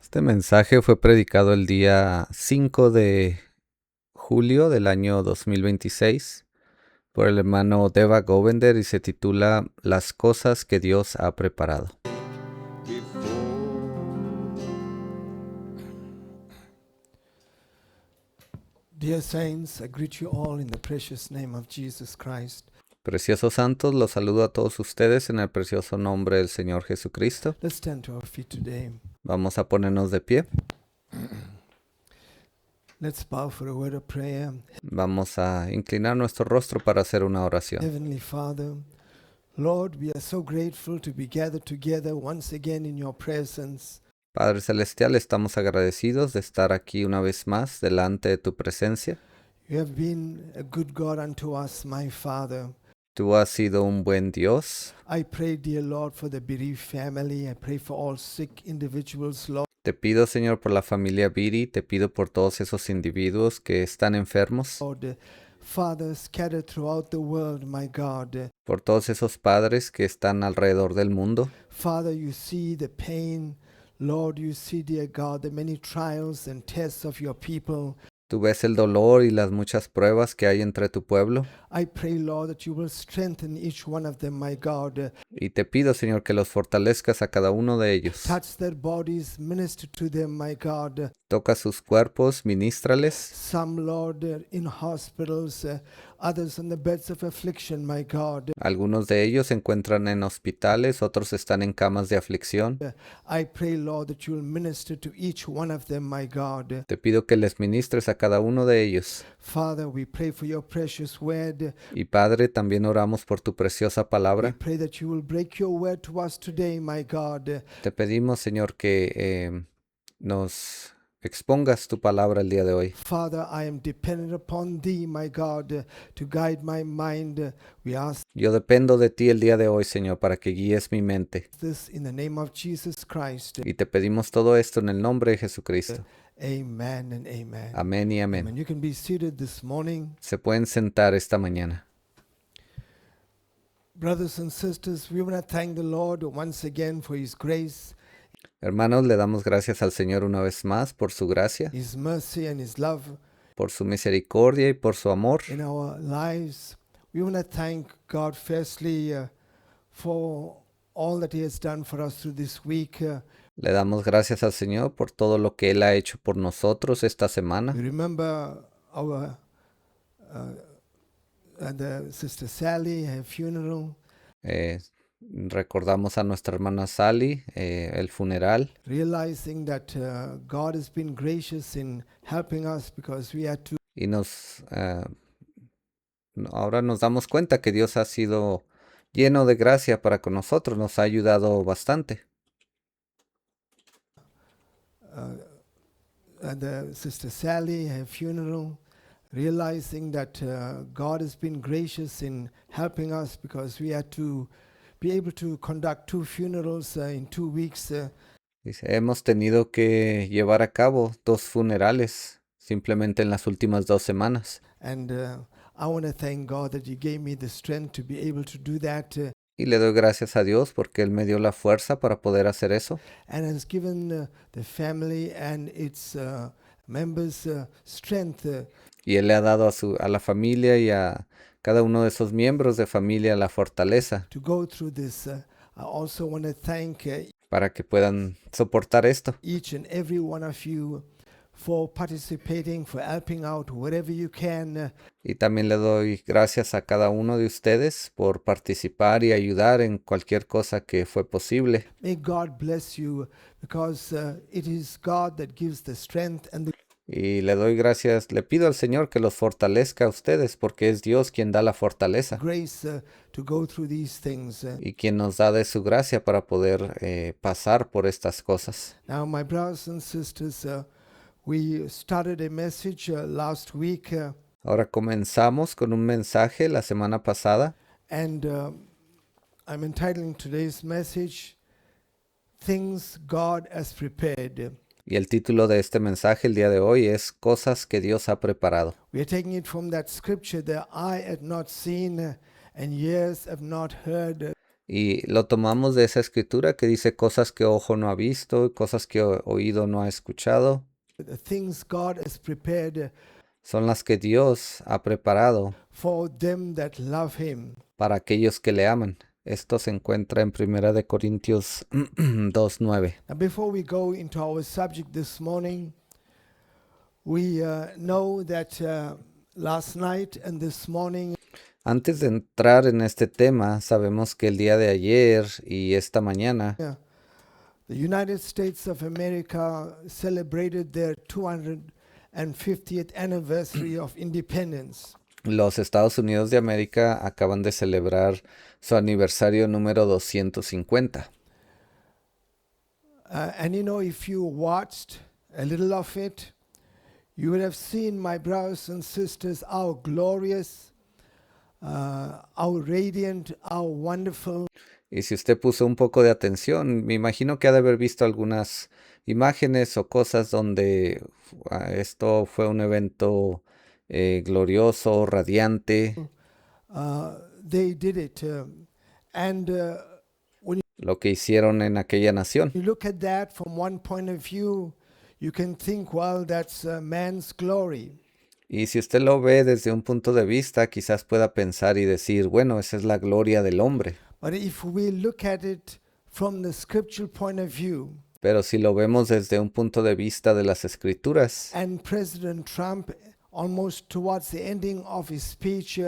Este mensaje fue predicado el día 5 de julio del año 2026 por el hermano Deva Govender y se titula Las cosas que Dios ha preparado. Dear saints, I greet you all in the precious name of Jesus Christ. Preciosos santos, los saludo a todos ustedes en el precioso nombre del Señor Jesucristo. Let's stand to our feet today. Vamos a ponernos de pie. Let's bow for a word of prayer. Vamos a inclinar nuestro rostro para hacer una oración. Heavenly Father, Lord, we are so grateful to be gathered together once again in your presence. Padre Celestial, estamos agradecidos de estar aquí una vez más delante de tu presencia. You have been a good God unto us, my Father. Tú has sido un buen Dios. I pray, dear Lord, for the bereaved family. I pray for all sick individuals, Lord. Te pido, Señor, por la familia Viri, te pido por todos esos individuos que están enfermos, Lord, Father, scattered throughout the world, my God. por todos esos padres que están alrededor del mundo. Father, you see the pain. Lord, you see, dear God, the many trials and tests of your people. Tú ves el dolor y las muchas pruebas que hay entre tu pueblo. I pray, Lord, that you will strengthen each one of them, my God. Y te pido, Señor, que los fortalezcas a cada uno de ellos. Touch their bodies, minister to them, my God. Toca sus cuerpos, ministrales. Some, Lord, in hospitals, others on the beds of affliction, my God. Algunos de ellos se encuentran en hospitales, otros están en camas de aflicción. I pray, Lord, that you will minister to each one of them, my God. Te pido que les ministres a cada uno de ellos. Father, we pray for your precious word. Y Padre, también oramos por tu preciosa We palabra. pray that you will break your word to us today, my God. Te pedimos, Señor, que nos expongas tu palabra el día de hoy. Father, I am dependent upon thee, my God, to guide my mind. We ask Yo dependo de ti el día de hoy, Señor, para que guíes mi mente. this in the name of Jesus Christ. Y te pedimos todo esto en el nombre de Jesucristo. Amen and amen. Amén y amén. Amen. You can be seated this morning. Se pueden sentar esta mañana. Brothers and sisters, we want to thank the Lord once again for his grace, Hermanos, le damos gracias al Señor una vez más por su gracia, his mercy, and his love por su misericordia y por su amor. in our lives. We want to thank God firstly for all that he has done for us through this week. Le damos gracias al Señor por todo lo que Él ha hecho por nosotros esta semana. We remember our the Sister Sally, her funeral, Recordamos a nuestra hermana Sally, el funeral, realizing that God has been gracious in helping us because we had to y ahora nos damos cuenta que Dios ha sido lleno de gracia para con nosotros, nos ha ayudado bastante. the Sister Sally, her funeral, realizing that God has been gracious in helping us because we had to be able to conduct 2 funerals in 2 weeks. Dice, hemos tenido que llevar a cabo 2 funerales simplemente en las últimas 2 semanas. And I want to thank God that he gave me the strength to be able to do that Y le doy gracias a Dios porque Él me dio la fuerza para poder hacer eso. and has given the family and its members strength Y Él le ha dado a la familia y a cada uno de esos miembros de familia la fortaleza to go through this. I also want to thank para que puedan soportar esto. each and every one of you for participating, for helping out wherever you can. Y también le doy gracias a cada uno de ustedes por participar y ayudar en cualquier cosa que fue posible. May God bless you because it is God that gives the strength and the Y le doy gracias, le pido al Señor que los fortalezca a ustedes porque es Dios quien da la fortaleza grace to go through these things. y quien nos da de su gracia para poder pasar por estas cosas. Now, my brothers and sisters, we started a message last week Ahora comenzamos con un mensaje la semana pasada and I'm entitling today's message, Things God Has Prepared. y el título de este mensaje el día de hoy es Cosas que Dios ha preparado. We are taking it from that scripture that eye had not seen and ears have not heard. Y lo tomamos de esa escritura que dice cosas que ojo no ha visto y cosas que oído no ha escuchado. The things God has prepared Son las que Dios ha preparado for them that love Him. para aquellos que le aman. Esto se encuentra en 1 Corintios 2:9. And before we go into our subject this morning, we know that last night and this morning Antes de entrar en este tema, sabemos que el día de ayer y esta mañana the United States of America celebrated their 250th anniversary of independence. los Estados Unidos de América acaban de celebrar su aniversario número 250. And you know, if you watched a little of it, you would have seen, my brothers and sisters, how glorious, how radiant, how wonderful, Y si usted puso un poco de atención, me imagino que ha de haber visto algunas imágenes o cosas donde esto fue un evento glorioso, radiante, they did it. And when lo que hicieron en aquella nación. you look at that from one point of view, you can think, well, that's man's glory. Y si usted lo ve desde un punto de vista, quizás pueda pensar y decir, bueno, esa es la gloria del hombre. But if we look at it from the scriptural point of view, Pero si lo vemos desde un punto de vista de las escrituras, and President Trump, almost towards the ending of his speech,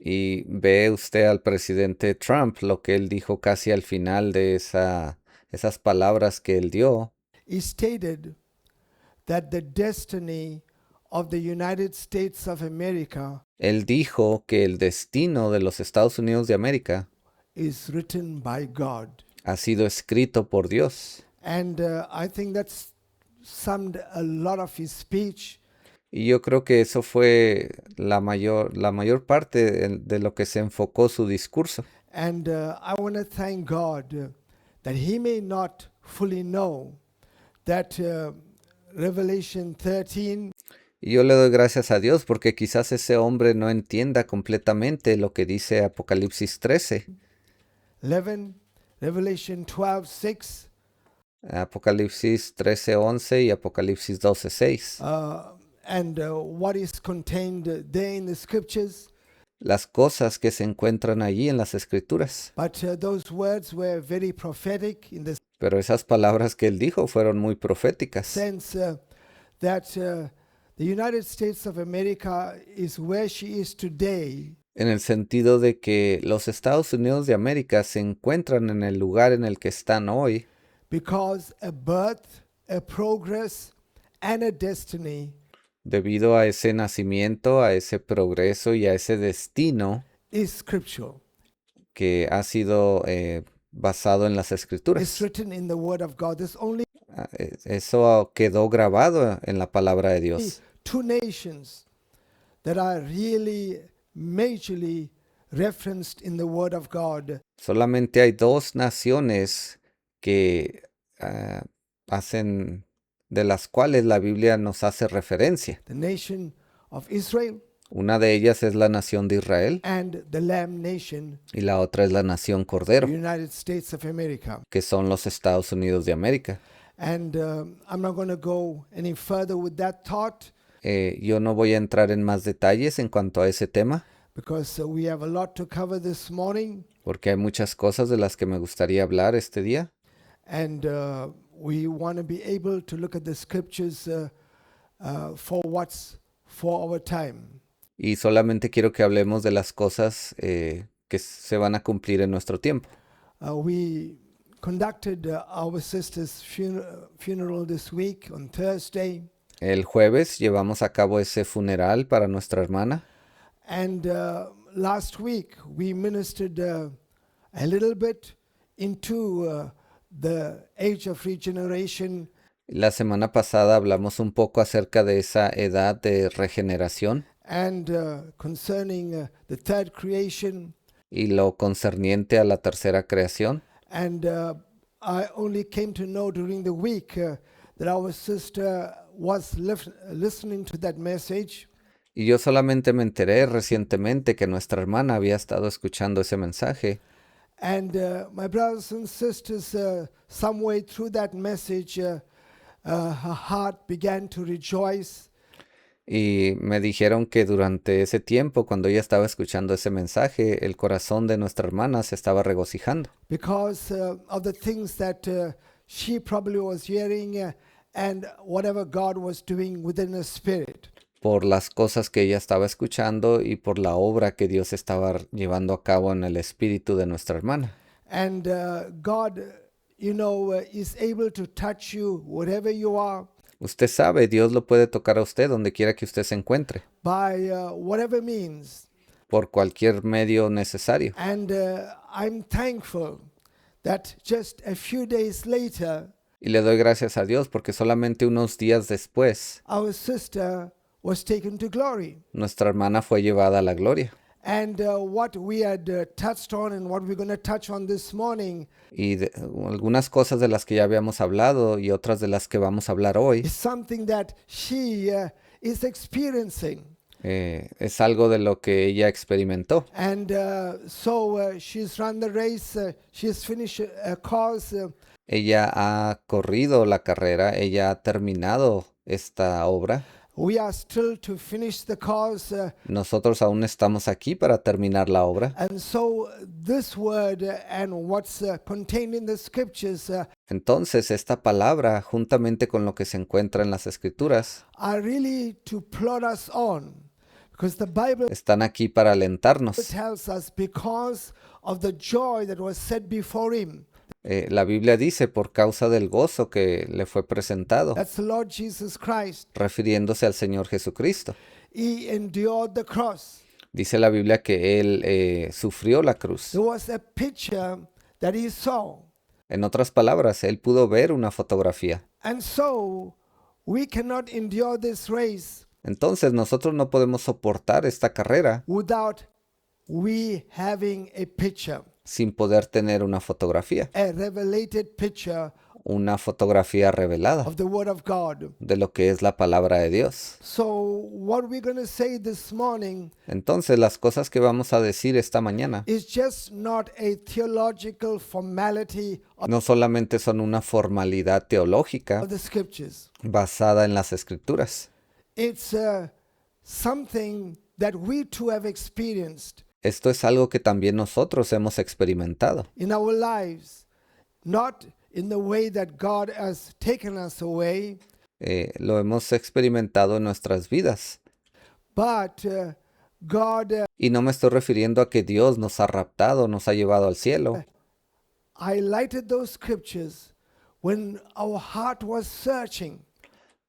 y ve usted al presidente Trump, lo que él dijo casi al final de esas palabras que él dio, he stated that the destiny of the United States of America él dijo que el destino de los Estados Unidos de América is written by God. ha sido escrito por Dios. And I think that's summed a lot of his speech. Y yo creo que eso fue la mayor parte de lo que se enfocó su discurso. And I want to thank God that he may not fully know that Revelation 13 Y yo le doy gracias a Dios porque quizás ese hombre no entienda completamente lo que dice Apocalipsis 13, 11, Revelation 12, 6, Apocalipsis 13:11 y Apocalipsis 12:6. and what is contained there in the scriptures. Las cosas que se encuentran allí en las escrituras. But those words were very prophetic in the Pero esas palabras que él dijo fueron muy proféticas. sense that the United States of America is where she is today En el sentido de que los Estados Unidos de América se encuentran en el lugar en el que están hoy because a birth, a progress, and a destiny debido a ese nacimiento, a ese progreso y a ese destino is scriptural. que ha sido basado en las It's escrituras. written in the Word of God. There's only Eso quedó grabado en la palabra de Dios. two nations that are really majorly referenced in the Word of God. Solamente hay dos naciones que de las cuales la Biblia nos hace referencia. The nation of Israel Una de ellas es la nación de Israel and the Lamb nation, y la otra es la nación the Cordero, United States of America. que son los Estados Unidos de América. And I'm not going to go any further with that thought Yo no voy a entrar en más detalles en cuanto a ese tema, because we have a lot to cover this morning. porque hay muchas cosas de las que me gustaría hablar este día. And we want to be able to look at the scriptures for what's for our time. Y solamente quiero que hablemos de las cosas que se van a cumplir en nuestro tiempo. We conducted our sister's funeral this week on Thursday. El jueves llevamos a cabo ese funeral para nuestra hermana. And last week we ministered a little bit into the age of regeneration. La semana pasada hablamos un poco acerca de esa edad de regeneración And concerning the third creation. y lo concerniente a la tercera creación. And I only came to know during the week that our sister was listening to that message. Y yo solamente me enteré recientemente que nuestra hermana había estado escuchando ese mensaje. And my brothers and sisters, some way through that message, her heart began to rejoice. Y me dijeron que durante ese tiempo, cuando ella estaba escuchando ese mensaje, el corazón de nuestra hermana se estaba regocijando Because of the things that she probably was hearing and whatever God was doing within her spirit. por las cosas que ella estaba escuchando y por la obra que Dios estaba llevando a cabo en el espíritu de nuestra hermana. And God, is able to touch you wherever you are Usted sabe, Dios lo puede tocar a usted donde quiera que usted se encuentre, by whatever means. por cualquier medio necesario. And I'm thankful that just a few days later, Y le doy gracias a Dios porque solamente unos días después, our sister was taken to glory. nuestra hermana fue llevada a la gloria. And what we had touched on and what we're going to touch on this morning Y algunas cosas de las que ya habíamos hablado y otras de las que vamos a hablar hoy, is something that she is experiencing. es algo de lo que ella experimentó. And so she's run the race, she's finished a course, Ella ha corrido la carrera, ella ha terminado esta obra. we are still to finish the course. Nosotros aún estamos aquí para terminar la obra. And so this word and what's contained in the scriptures Entonces, esta palabra, juntamente con lo que se encuentra en las Escrituras, are really to plod us on. Because the Bible están aquí para alentarnos. tells us because of the joy that was set before him. La Biblia dice por causa del gozo que le fue presentado, That's the Lord Jesus Christ. refiriéndose al Señor Jesucristo. He endured the cross. Dice la Biblia que Él sufrió la cruz. There was a picture that he saw. En otras palabras, Él pudo ver una fotografía. And so we cannot endure this race Entonces nosotros no podemos soportar esta carrera without we having a picture, sin poder tener una fotografía. a revelated picture Una fotografía revelada of the Word of God. de lo que es la palabra de Dios. So what we're going to say this morning Entonces las cosas que vamos a decir esta mañana is just not a theological formality no solamente son una formalidad teológica of the scriptures. basada en las Escrituras. It's something that we too have experienced Esto es algo que también nosotros hemos experimentado. in our lives, not in the way that God has taken us away, Lo hemos experimentado en nuestras vidas. but God Y no me estoy refiriendo a que Dios nos ha raptado, nos ha llevado al cielo. highlighted those scriptures when our heart was searching.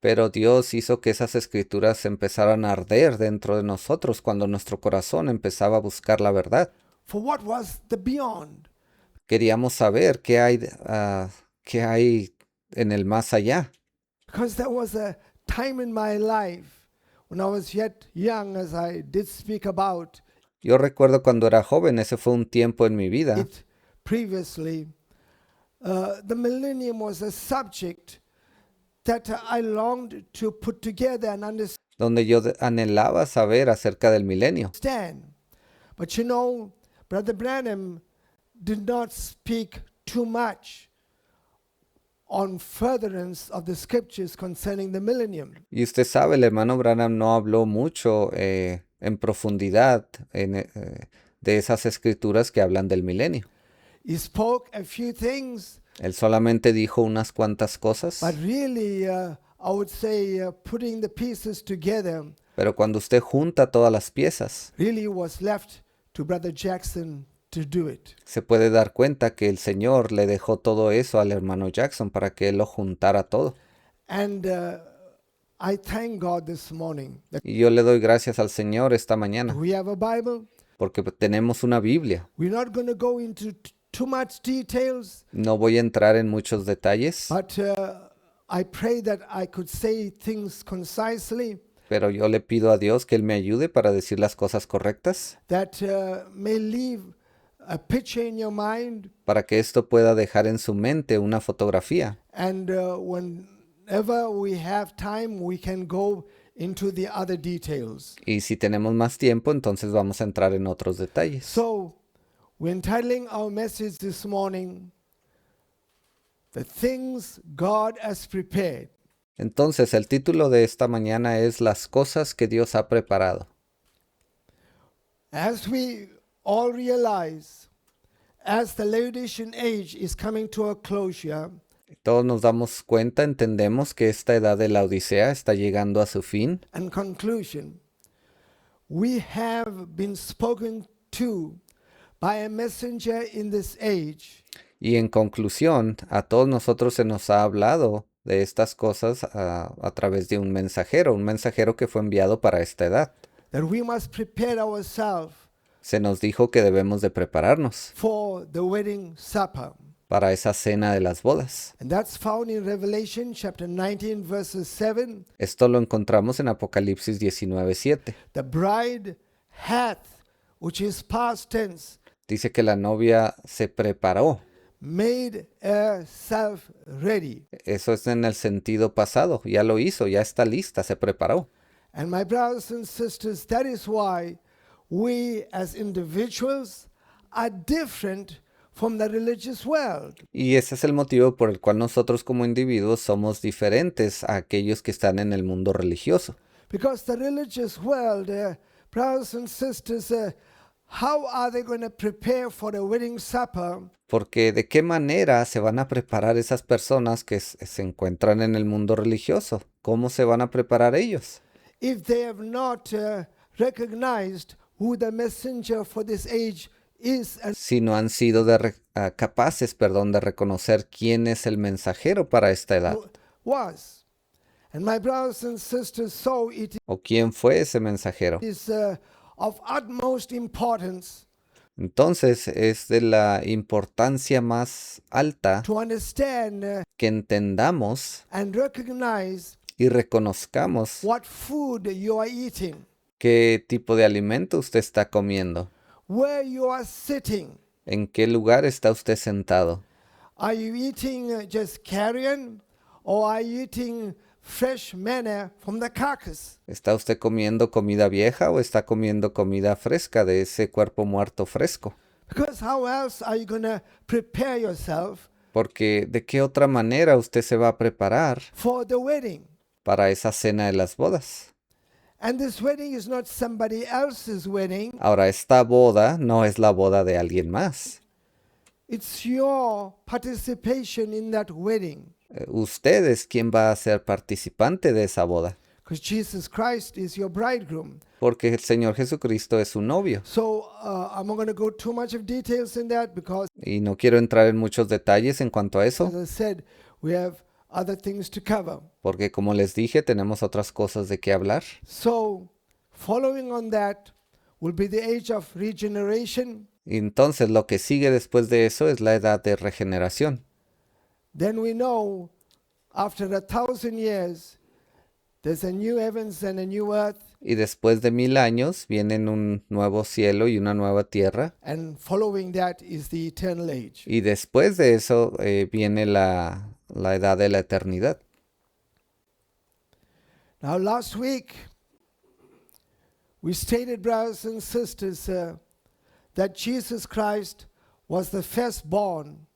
Pero Dios hizo que esas escrituras empezaran a arder dentro de nosotros cuando nuestro corazón empezaba a buscar la verdad. For what was the beyond? Queríamos saber qué hay en el más allá. Because there was a time in my life when I was yet young, as I did speak about Yo recuerdo cuando era joven, ese fue un tiempo en mi vida it previously. The millennium was a subject that I longed to put together and donde yo anhelaba saber acerca del milenio. understand. But Brother Branham did not speak too much on furtherance of the scriptures concerning the millennium. Y usted sabe, el hermano Branham no habló mucho en profundidad de esas escrituras que hablan del milenio. He spoke a few things, Él solamente dijo unas cuantas cosas, but really, I would say, putting the pieces together pero cuando usted junta todas las piezas, really was left to Brother Jackson to do it. se puede dar cuenta que el Señor le dejó todo eso al hermano Jackson para que él lo juntara todo. And I thank God this morning that Y yo le doy gracias al Señor esta mañana, we have a Bible. porque tenemos una Biblia. We're not going to go into too much details, No voy a entrar en muchos detalles, but I pray that I could say things concisely pero yo le pido a Dios que Él me ayude para decir las cosas correctas, that may leave a picture in your mind, para que esto pueda dejar en su mente una fotografía. and whenever we have time, we can go into the other details. Y si tenemos más tiempo, entonces vamos a entrar en otros detalles. So We're entitling our message this morning, The Things God Has Prepared. Entonces, el título de esta mañana es Las cosas que Dios ha preparado. As we all realize, as the Laodicean age is coming to a closure, Todos nos damos cuenta, entendemos que esta edad de la Odisea está llegando a su fin. and conclusion, we have been spoken to by a messenger in this age, Y en conclusión, a todos nosotros se nos ha hablado de estas cosas a través de un mensajero que fue enviado para esta edad. that we must prepare ourselves Se nos dijo que debemos de prepararnos for the wedding supper. para esa cena de las bodas. And that's found in Revelation chapter 19 verses 7. Esto lo encontramos en Apocalipsis 19:7. The bride hath, which is past tense, Dice que la novia se preparó. made herself ready. Eso es en el sentido pasado. Ya lo hizo, ya está lista, se preparó. And my brothers and sisters, that is why we as individuals are different from the religious world. Y ese es el motivo por el cual nosotros como individuos somos diferentes a aquellos que están en el mundo religioso. Because the religious world, brothers and sisters, how are they going to prepare for the wedding supper Porque ¿de qué manera se van a preparar esas personas que se encuentran en el mundo religioso? ¿Cómo se van a preparar ellos? if they have not recognized who the messenger for this age is and Si no han sido capaces, de reconocer quién es el mensajero para esta edad. was? And my brothers and sisters, so it ¿O quién fue ese mensajero? is of utmost importance Entonces es de la importancia más alta to understand que entendamos and recognize y reconozcamos what food you are eating, qué tipo de alimento usted está comiendo, where you are sitting. en qué lugar está usted sentado. Are you eating just carrion, or are you eating fresh manna from the carcass? ¿Está usted comiendo comida vieja o está comiendo comida fresca de ese cuerpo muerto fresco? Because how else are you going to prepare yourself Porque ¿de qué otra manera usted se va a preparar for the wedding? para esa cena de las bodas? And this wedding is not somebody else's wedding. Ahora, esta boda no es la boda de alguien más. It's your participation in that wedding. Usted es quien va a ser participante de esa boda, Because Jesus Christ is your bridegroom. porque el Señor Jesucristo es su novio. So I'm not going to go too much of details in that because, Y no quiero entrar en muchos detalles en cuanto a as eso, I said, we have other things to cover. porque como les dije, tenemos otras cosas de qué hablar. So following on that will be the age of regeneration. Y entonces lo que sigue después de eso es la edad de regeneración. Then we know after 1,000 years, there's a new heavens and a new earth. Y después de 1000 años vienen un nuevo cielo y una nueva tierra. And following that is the eternal age. Y después de eso viene la edad de la eternidad. Now, last week, we stated, brothers and sisters, that Jesus Christ was the firstborn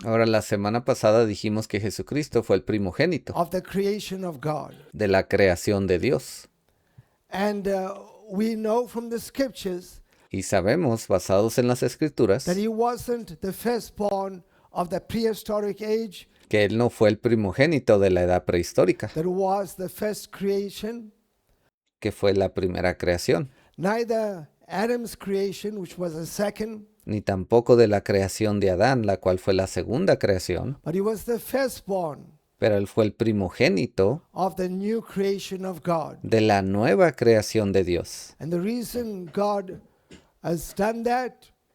Ahora, la semana pasada dijimos que Jesucristo fue el primogénito of the creation of God. de la creación de Dios. And we know from the scriptures Y sabemos, basados en las Escrituras, that he wasn't the firstborn of the prehistoric age, que Él no fue el primogénito de la edad prehistórica, that was the first creation, que fue la primera creación, neither Adam's creation, which was the second, ni tampoco de la creación de Adán, la cual fue la segunda creación, but he was the firstborn pero Él fue el primogénito of the new creation of God. de la nueva creación de Dios. And the reason God has done that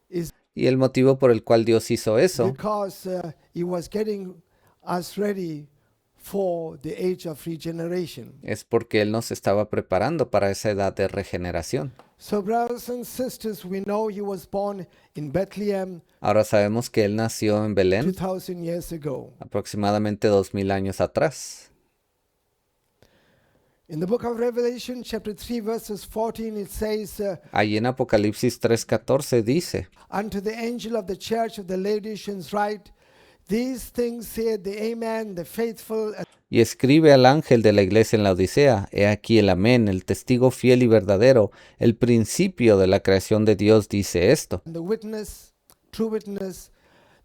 is Y el motivo por el cual Dios hizo eso because he was getting us ready for the age of regeneration. es porque Él nos estaba preparando para esa edad de regeneración. So, brothers and sisters, we know he was born in Bethlehem Ahora sabemos que Él nació en Belén 2,000 years ago. aproximadamente 2000 años atrás. In the book of Revelation, chapter 3, verses 14, it says, Ahí en Apocalipsis 3:14 dice, unto the angel of the church of the Laodiceans write, these things saith the Amen, the faithful y escribe al ángel de la iglesia en la Odisea, he aquí el amén, el testigo fiel y verdadero, el principio de la creación de Dios dice esto. and the witness, true witness,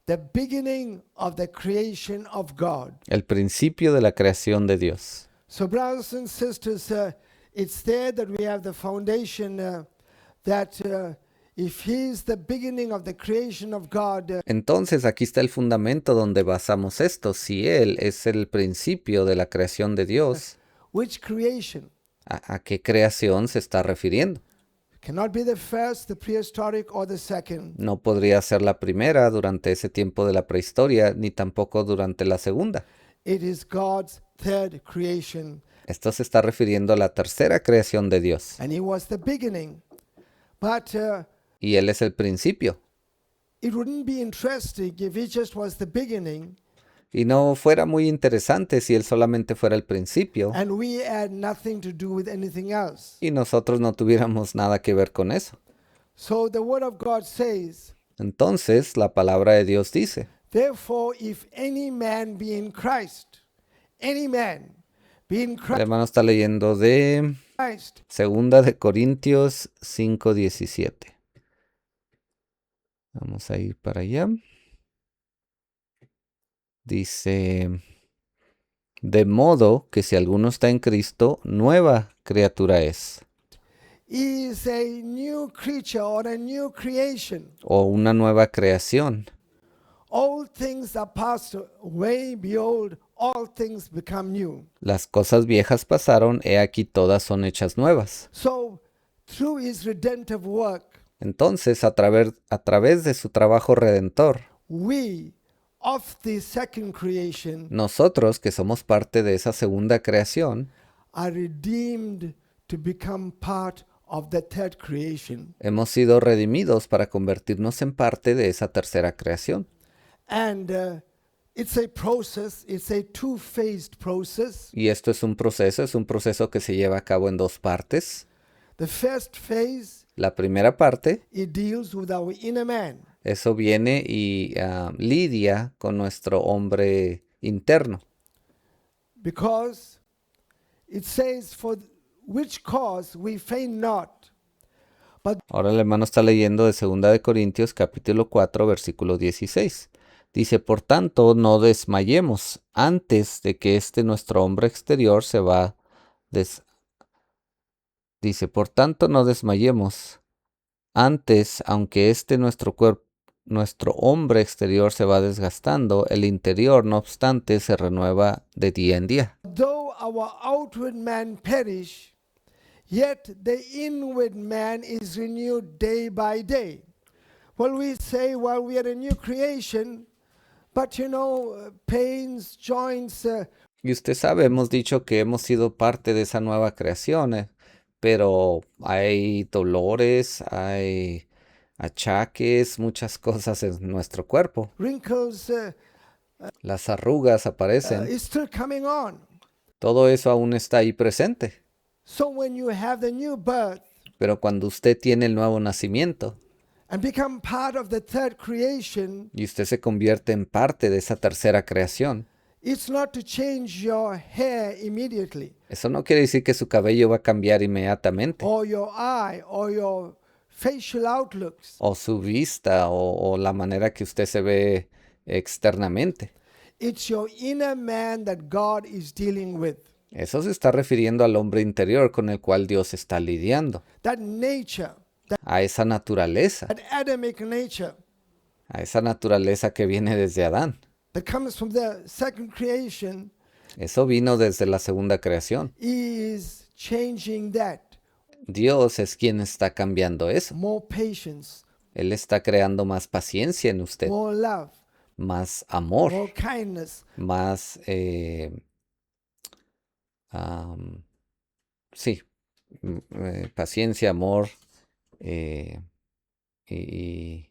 the beginning of the creation of God. El principio de la creación de Dios. So, brothers and sisters, it's there that we have the foundation that if He is the beginning of the creation of God, Entonces aquí está el fundamento donde basamos esto. Si Él es el principio de la creación de Dios, which creation? ¿a qué creación se está refiriendo? Cannot be the first, the prehistoric, or the second. No podría ser la primera durante ese tiempo de la prehistoria, ni tampoco durante la segunda. It is God's third creation, Esto se está refiriendo a la tercera creación de Dios. and He was the beginning. But Y Él es el principio. it wouldn't be interesting if He just was the beginning Y no fuera muy interesante si Él solamente fuera el principio and we had nothing to do with anything else. y nosotros no tuviéramos nada que ver con eso. So the Word of God says, Entonces la palabra de Dios dice, therefore, if any man be in Christ, any man be in el hermano está leyendo de Christ, Segunda de Corintios 5:17. Vamos a ir para allá. Dice, de modo que si alguno está en Cristo, nueva criatura es, is a new creature or a new creation. o una nueva creación. All things are passed away, behold, all things become new. Las cosas viejas pasaron, he aquí todas son hechas nuevas. So, through His redemptive work, Entonces, a través de su trabajo redentor, we of the second creation nosotros, que somos parte de esa segunda creación, are redeemed to become part of the third creation. hemos sido redimidos para convertirnos en parte de esa tercera creación. And it's a process, it's a two-phased process. Y esto es un proceso que se lleva a cabo en dos partes. The first phase, La primera parte, it deals with our inner man. eso viene y lidia con nuestro hombre interno. Because it says, for which cause we faint not, Ahora el hermano está leyendo de 2 de Corintios capítulo 4 versículo 16. Dice, por tanto, no desmayemos antes de que nuestro hombre exterior se va Dice, por tanto, no desmayemos antes, aunque nuestro hombre exterior se va desgastando, el interior, no obstante, se renueva de día en día. though our outward man perish, yet the inward man is renewed day by day. Well, we say, well, we are a new creation, but pains, joints, Y usted sabe, hemos dicho que hemos sido parte de esa nueva creación, pero hay dolores, hay achaques, muchas cosas en nuestro cuerpo. wrinkles Las arrugas aparecen. is still coming on. Todo eso aún está ahí presente. So when you have the new birth Pero cuando usted tiene el nuevo nacimiento and become part of the third creation, y usted se convierte en parte de esa tercera creación, it's not to change your hair immediately, eso no quiere decir que su cabello va a cambiar inmediatamente, or your eye, or your facial outlooks. o su vista, o la manera que usted se ve externamente. It's your inner man that God is dealing with. Eso se está refiriendo al hombre interior con el cual Dios está lidiando, That nature, a esa naturaleza, that Adamic nature a esa naturaleza que viene desde Adán. that comes from the second creation Eso vino desde la segunda creación. is changing that. Dios es quien está cambiando eso. More patience, Él está creando más paciencia en usted, more love, más amor, more kindness. más, sí, paciencia, amor y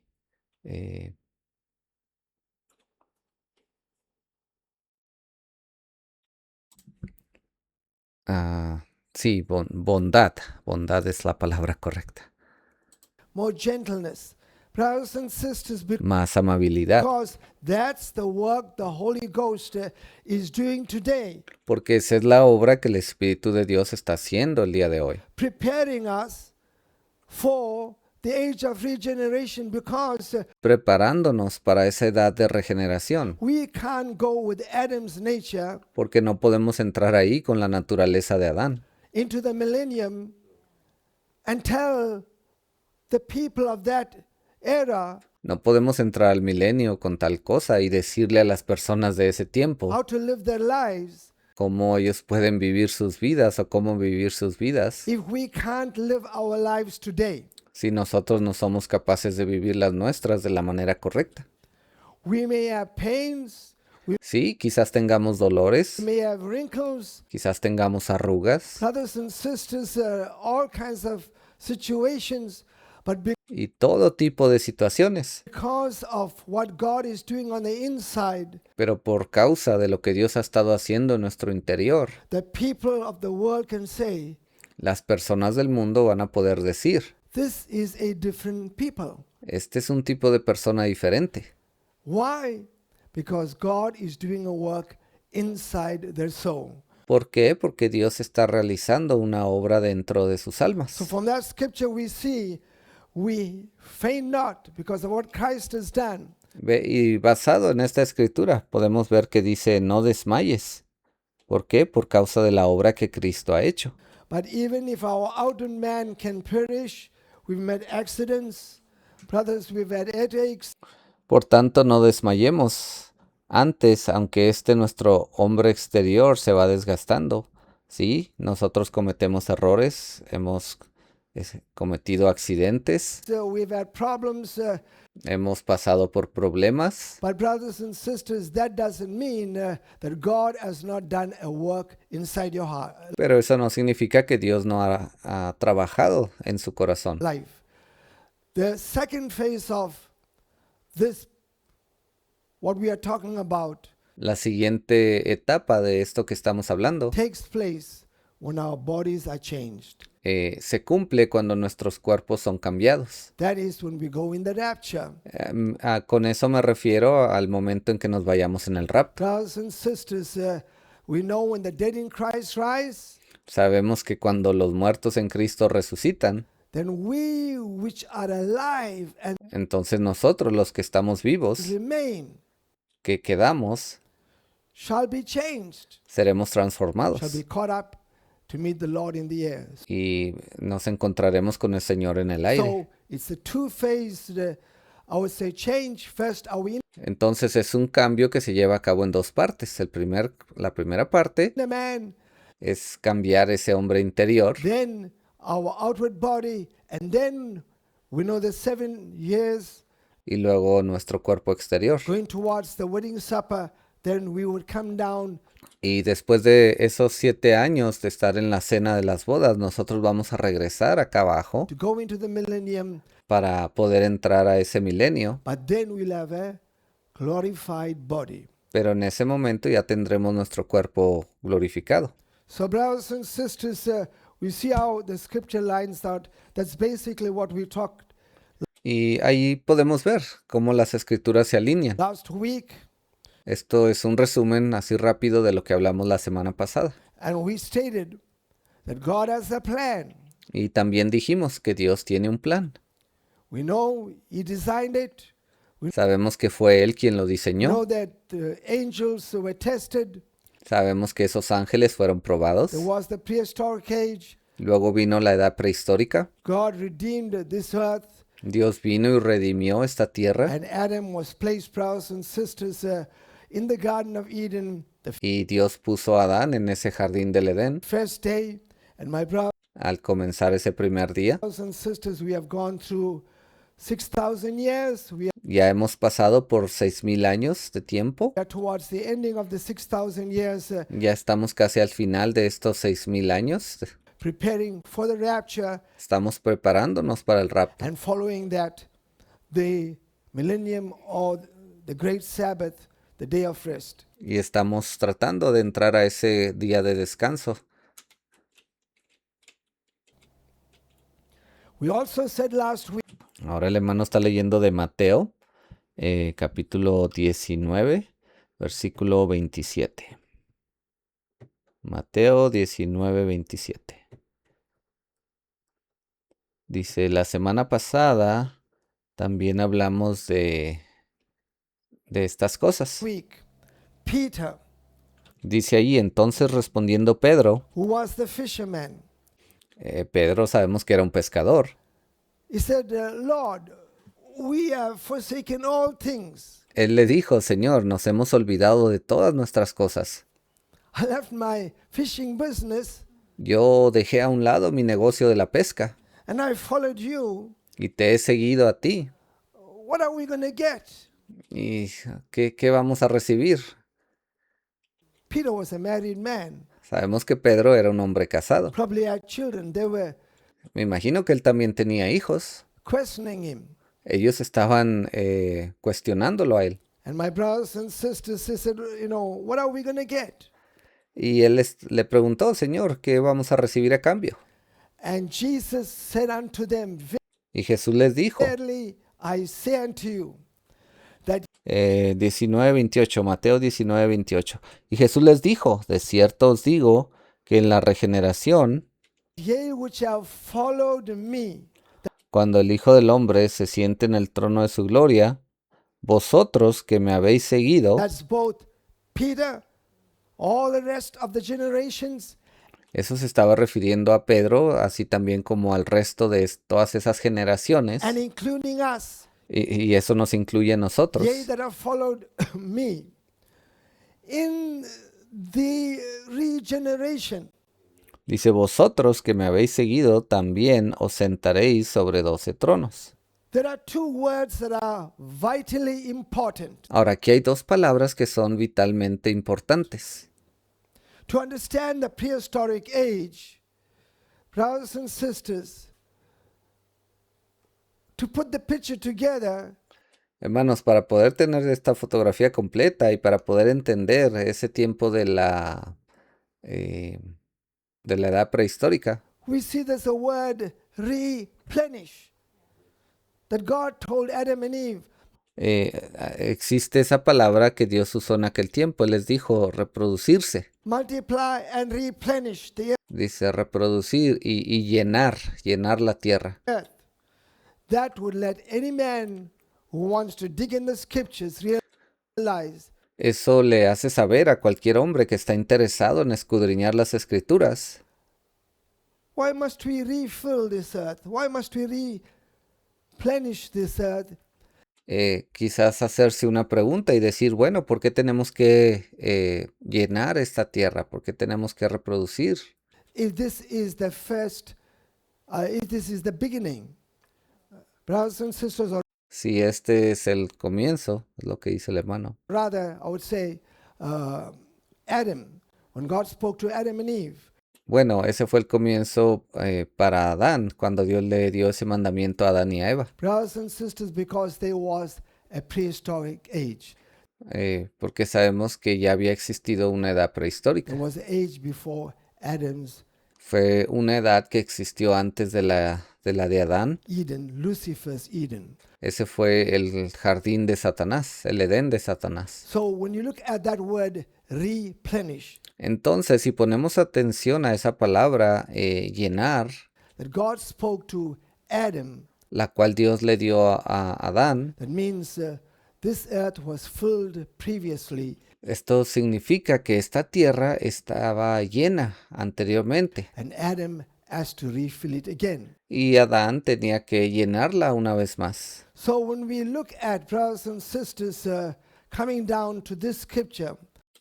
Sí, bondad. Bondad es la palabra correcta. more gentleness. Brothers and sisters, Más amabilidad. because that's the work the Holy Ghost is doing today, Porque esa es la obra que el Espíritu de Dios está haciendo el día de hoy. preparing us for the age of regeneration, because Preparándonos para esa edad de regeneración. we can't go with Adam's nature Porque no podemos entrar ahí con la naturaleza de Adán. into the millennium and tell the people of that era No podemos entrar al milenio con tal cosa y decirle a las personas de ese tiempo how to live their lives cómo ellos pueden vivir sus vidas o cómo vivir sus vidas if we can't live our lives today. si nosotros no somos capaces de vivir las nuestras de la manera correcta. We may have pains, we Sí, quizás tengamos dolores, may have wrinkles, quizás tengamos arrugas brothers and sisters, all kinds of situations, but y todo tipo de situaciones. because of what God is doing on the inside, Pero por causa de lo que Dios ha estado haciendo en nuestro interior, the people of the world can say, las personas del mundo van a poder decir, this is a different people. este es un tipo de persona diferente. Why? Because God is doing a work inside their soul. ¿Por qué? Porque Dios está realizando una obra dentro de sus So almas. from that scripture we see, we faint not because of what Christ has done. Y basado en esta escritura, podemos ver que dice, no desmayes. ¿Por qué? Por causa de la obra que Cristo ha hecho. But even if our outer man can perish, we've met accidents, brothers, we've had headaches, Por tanto, no desmayemos. Antes, aunque nuestro hombre exterior se va desgastando, sí, nosotros cometemos errores, hemos cometido accidentes, we've had problems, hemos pasado por problemas, but brothers and sisters, that doesn't mean that God has not done a work inside your heart, pero eso no significa que Dios no ha trabajado en su corazón. life. The second phase of this, what we are talking about, La siguiente etapa de esto que estamos hablando takes place when our bodies are changed. se cumple cuando nuestros cuerpos son cambiados. That is when we go in the rapture. Con eso me refiero al momento en que nos vayamos en el rapto. Brothers and sisters, we know when the dead in Christ rise, Sabemos que cuando los muertos en Cristo resucitan, then we which are alive and entonces nosotros los que estamos vivos, remain que quedamos, shall be changed, seremos shall transformados be caught up to meet the Lord in the air. y nos encontraremos con el Señor en el aire. So it's a two-phased, I would say, change. First, are we in Entonces es un cambio que se lleva a cabo en dos partes. La primera parte the man, es cambiar ese hombre interior, then our outward body, and then we know the 7 years y luego nuestro cuerpo exterior. going towards the wedding supper, then we would come down Y después de esos 7 años de estar en la cena de las bodas, nosotros vamos a regresar acá abajo to go into the millennium, para poder entrar a ese milenio, but then we'll have a glorified body. pero en ese momento ya tendremos nuestro cuerpo glorificado. So, brothers and sisters, we see how the scripture lines out. That's basically what we talked Y ahí podemos ver cómo las escrituras se alinean. last week, Esto es un resumen así rápido de lo que hablamos la semana pasada. and we stated that God has a plan. Y también dijimos que Dios tiene un plan. We know He designed it. Sabemos que fue Él quien lo We know diseñó. that the angels were tested. Sabemos que esos ángeles fueron probados. There was the prehistoric age. Luego vino la edad prehistórica. God redeemed this earth, Dios vino y redimió esta tierra. and Adam was placed, brothers and sisters, in the Garden of Eden the Y Dios puso a Adán en ese jardín del Edén. first day. And my brothers Al comenzar ese primer día, and sisters, we have gone through 6,000 years. We ya hemos pasado por 6,000 años de tiempo. are towards the ending of the 6,000 years, Ya estamos casi al final de estos 6,000 años. preparing for the rapture, Estamos preparándonos para el rapto. and following that, the millennium or the great Sabbath, the day of rest. Y estamos tratando de entrar a ese día de descanso. We also said last week Ahora el hermano está leyendo de Mateo, capítulo 19, versículo 27. Mateo 19, 27. Dice, la semana pasada también hablamos de estas cosas. Peter, Dice ahí, entonces respondiendo Pedro, who was the fisherman, Pedro sabemos que era un pescador. he said, Lord, we have forsaken all things. Él le dijo, Señor, nos hemos olvidado de todas nuestras cosas. I left my fishing business Yo dejé a un lado mi negocio de la pesca and I followed you. y te he seguido a ti. What are we going to get? ¿Y qué vamos a recibir? Peter was a married man, Sabemos que Pedro era un hombre casado. probably had children. They were Me imagino que él también tenía hijos. questioning him. Ellos estaban cuestionándolo a él. And my brothers and sisters, they said, what are we going to get? Y él le preguntó, Señor, ¿qué vamos a recibir a cambio? And Jesus said unto them, Y Jesús les dijo, verily I say unto you, that 19:28, Mateo 19:28. Y Jesús les dijo, de cierto os digo que en la regeneración, ye which have followed me, cuando el Hijo del Hombre se siente en el trono de su gloria, vosotros que me habéis seguido, that's both Peter, all the rest of the generations, eso se estaba refiriendo a Pedro, así también como al resto de todas esas generaciones, and including us, y eso nos incluye a nosotros. ye that have followed me, in the regeneration. Dice, vosotros que me habéis seguido, también os sentaréis sobre 12 tronos. There are two words that are vitally important. Ahora, aquí hay dos palabras que son vitalmente importantes. To understand the prehistoric age, brothers and sisters, to put the picture together, Hermanos, para poder tener esta fotografía completa y para poder entender ese tiempo de la edad prehistórica, we see there's a word replenish that God told Adam and Eve. existe esa palabra que Dios usó en aquel tiempo. Él les dijo reproducirse. Multiply and replenish the Dice reproducir y llenar la tierra. earth. That would let any man who wants to dig in the scriptures realize Eso le hace saber a cualquier hombre que está interesado en escudriñar las escrituras. why must we refill this earth? Why must we replenish this earth? Quizás hacerse una pregunta y decir, bueno, ¿por qué tenemos que llenar esta tierra? ¿Por qué tenemos que reproducir? If this is the first, if this is the beginning, brothers and sisters, or Si este es el comienzo, es lo que dice el hermano. rather, I would say, Adam, when God spoke to Adam and Eve, Bueno, ese fue el comienzo para Adán, cuando Dios le dio ese mandamiento a Adán y a Eva. brothers and sisters, because there was a prehistoric age. Porque sabemos que ya había existido una edad prehistórica. There was an age before Adam's Fue una edad que existió antes de la de Adán. Eden, Lucifer's Eden. Ese fue el jardín de Satanás, el Edén de Satanás. So when you look at that word replenish, Entonces, si ponemos atención a esa palabra llenar, that God spoke to Adam, la cual Dios le dio a Adán, that means this earth was filled previously, esto significa que esta tierra estaba llena anteriormente and Adam has to refill it again. y Adán tenía que llenarla una vez más. So when we look at brothers and sisters coming down to this scripture,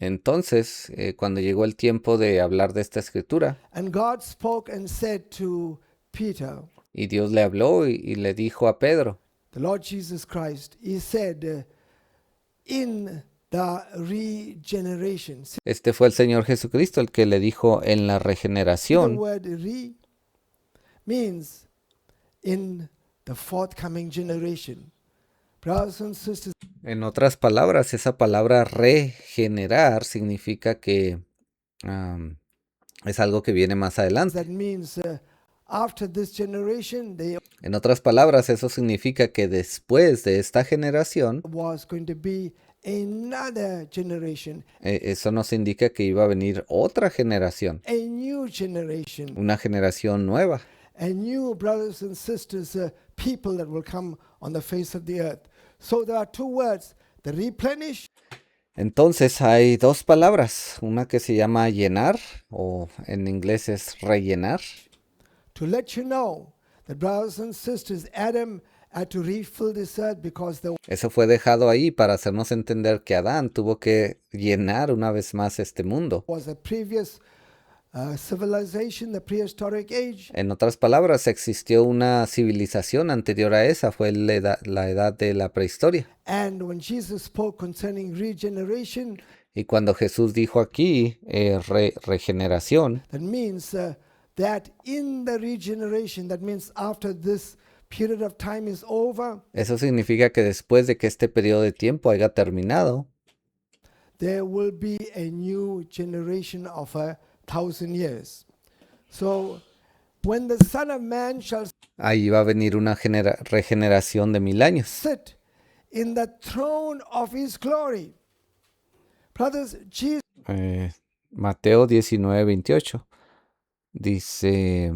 Entonces, cuando llegó el tiempo de hablar de esta escritura, and God spoke and said to Peter, y Dios le habló y le dijo a Pedro, the Lord Jesus Christ, he said, in the regeneration. See, este fue el Señor Jesucristo el que le dijo en la the regeneración. word re means in the forthcoming generation. Brothers and sisters, En otras palabras, esa palabra regenerar significa que es algo que viene más adelante. that means after this generation, there En otras palabras, eso significa que después de esta generación, was going to be another generation, eso nos indica que iba a venir otra generación, a new generation, una generación nueva. a new brothers and sisters, people that will come on the face of the earth. So there are two words, the replenish Entonces hay dos palabras, una que se llama llenar, o en inglés es rellenar, to let you know that brothers and sisters, Adam had to refill this earth because there Eso fue dejado ahí para hacernos entender que Adán tuvo que llenar una vez más este mundo. was a previous civilization, the prehistoric age, En otras palabras, existió una civilización anterior a esa, fue la edad de la prehistoria. and when Jesus spoke concerning regeneration, Y cuando Jesús dijo aquí regeneración, that means that in the regeneration, that means after this period of time is over, eso significa que después de que este periodo de tiempo haya terminado, there will be a new generation of 1,000 years. So when the Son of Man shall ahí va a venir una regeneración de 1000 años. sit in the throne of his glory. Brothers, Jesus Mateo 19:28 dice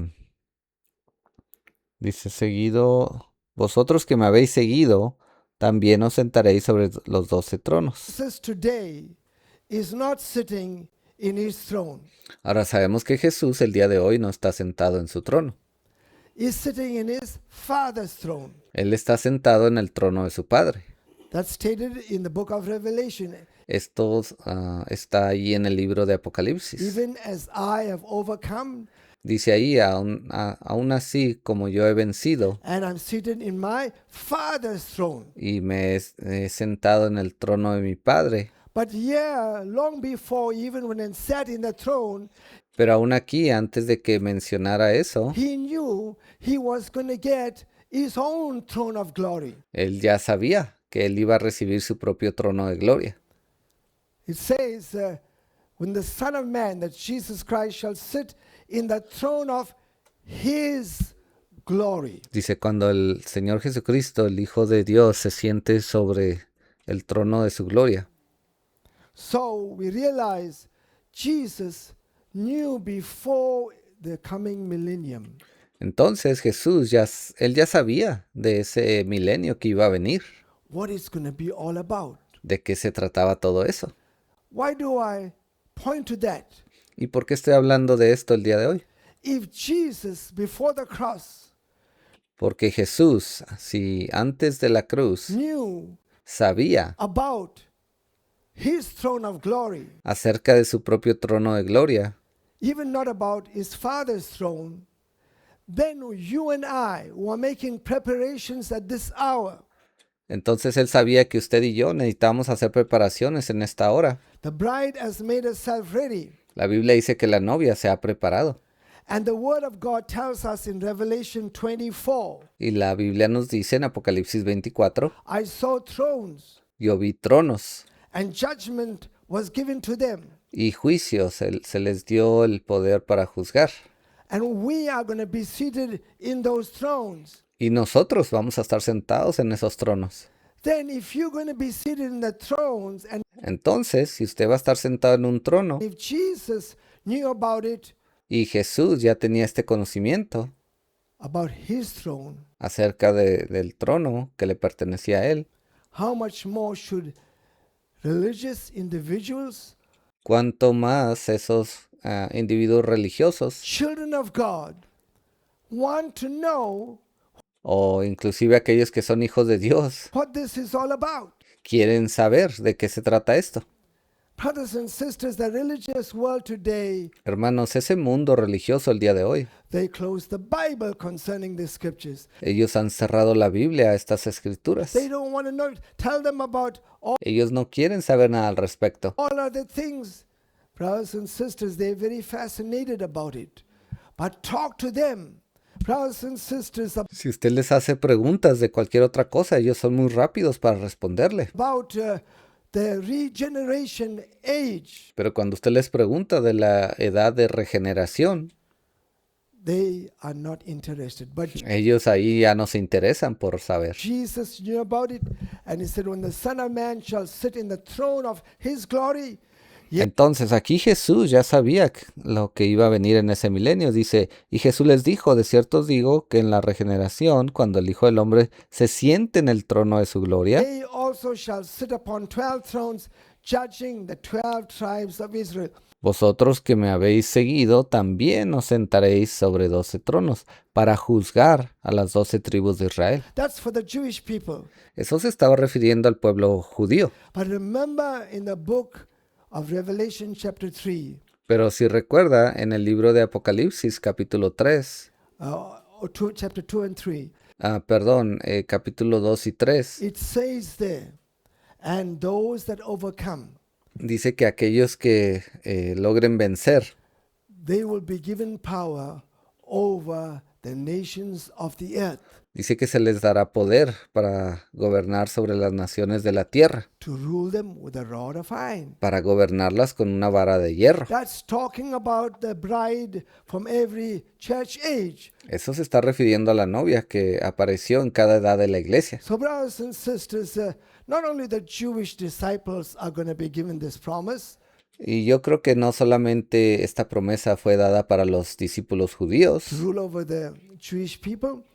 seguido, vosotros que me habéis seguido, también os sentaréis sobre los 12 tronos. today is not sitting in his throne. Ahora sabemos que Jesús el día de hoy no está sentado en su trono. He's sitting in his Father's throne. Él está sentado en el trono de su Padre. That's stated in the book of Revelation. Esto está ahí en el libro de Apocalipsis. Even as I have overcome Dice ahí, aún así como yo he vencido and I'm seated in my Father's throne. y me he sentado en el trono de mi Padre. But yeah, long before, even when he sat in the throne, Pero aún aquí, antes de que mencionara eso, he knew he was going to get his own throne of glory. él ya sabía que él iba a recibir su propio trono de gloria. It says, when the Son of Man, that Jesus Christ, shall sit in the throne of his glory. Dice, cuando el Señor Jesucristo, el Hijo de Dios, se siente sobre el trono de su gloria. So we realize Jesus knew before the coming millennium Entonces Jesús, él ya sabía de ese milenio que iba a venir, what it's going to be all about. de qué se trataba todo eso. Why do I point to that? ¿Y por qué estoy hablando de esto el día de hoy? If Jesus, before the cross, Porque Jesús, si antes de la cruz knew sabía about his throne of glory, acerca de su propio trono de gloria, even not about his Father's throne, then you and I who are making preparations at this hour, entonces él sabía que usted y yo necesitamos hacer preparaciones en esta hora. the bride has made herself ready. La Biblia dice que la novia se ha preparado. And the Word of God tells us in Revelation 24, Y la Biblia nos dice en Apocalipsis 24, I saw thrones, yo vi tronos and judgment was given to them. y juicios, se les dio el poder para juzgar. And we are going to be seated in those thrones. Y nosotros vamos a estar sentados en esos tronos. Then if you're going to be seated in the thrones, and Entonces, si usted va a estar sentado en un trono if Jesus knew about it, y Jesús ya tenía este conocimiento about his throne, acerca del trono que le pertenecía a él, how much more should religious individuals, cuánto más esos individuos religiosos children of God, want to know o inclusive aquellos que son hijos de Dios what this is all about? quieren saber de qué se trata esto. Brothers and sisters, the religious world today, Hermanos, ese mundo religioso el día de hoy, they close the Bible concerning the scriptures. ellos han cerrado la Biblia a estas escrituras. They don't want to know. Tell them about Ellos no quieren saber nada al respecto. all other things. Brothers and sisters, they're very fascinated about it. But talk to them, brothers and sisters, Si usted les hace preguntas de cualquier otra cosa, ellos son muy rápidos para responderle. about the regeneration age. Pero cuando usted les pregunta de la edad de regeneración, they are not interested. But Ellos ahí ya no se interesan por saber. Jesus knew about it, and he said, when the Son of Man shall sit in the throne of his glory, Entonces aquí Jesús ya sabía lo que iba a venir en ese milenio. Dice, y Jesús les dijo, de cierto os digo que en la regeneración, cuando el Hijo del Hombre se siente en el trono de su gloria, they also shall sit upon 12 thrones, judging the 12 tribes of Israel. vosotros que me habéis seguido, también os sentaréis sobre 12 tronos, para juzgar a las 12 tribus de Israel. That's for the Jewish people. Eso se estaba refiriendo al pueblo judío. But remember in the book of Revelation chapter 3, Pero si recuerda, en el libro de Apocalipsis, capítulo 3, chapter 2 and 3, capítulo 2 y 3, it says there, and those that overcome, dice que aquellos que logren vencer, they will be given power over the nations of the earth, dice que se les dará poder para gobernar sobre las naciones de la tierra, to rule them with a rod of iron. para gobernarlas con una vara de hierro. That's talking about the bride from every church age. Eso se está refiriendo a la novia que apareció en cada edad de la iglesia. So, brothers and sisters, not only the Jewish disciples are going to be given this promise, Y yo creo que no solamente esta promesa fue dada para los discípulos judíos, to rule over the Jewish people,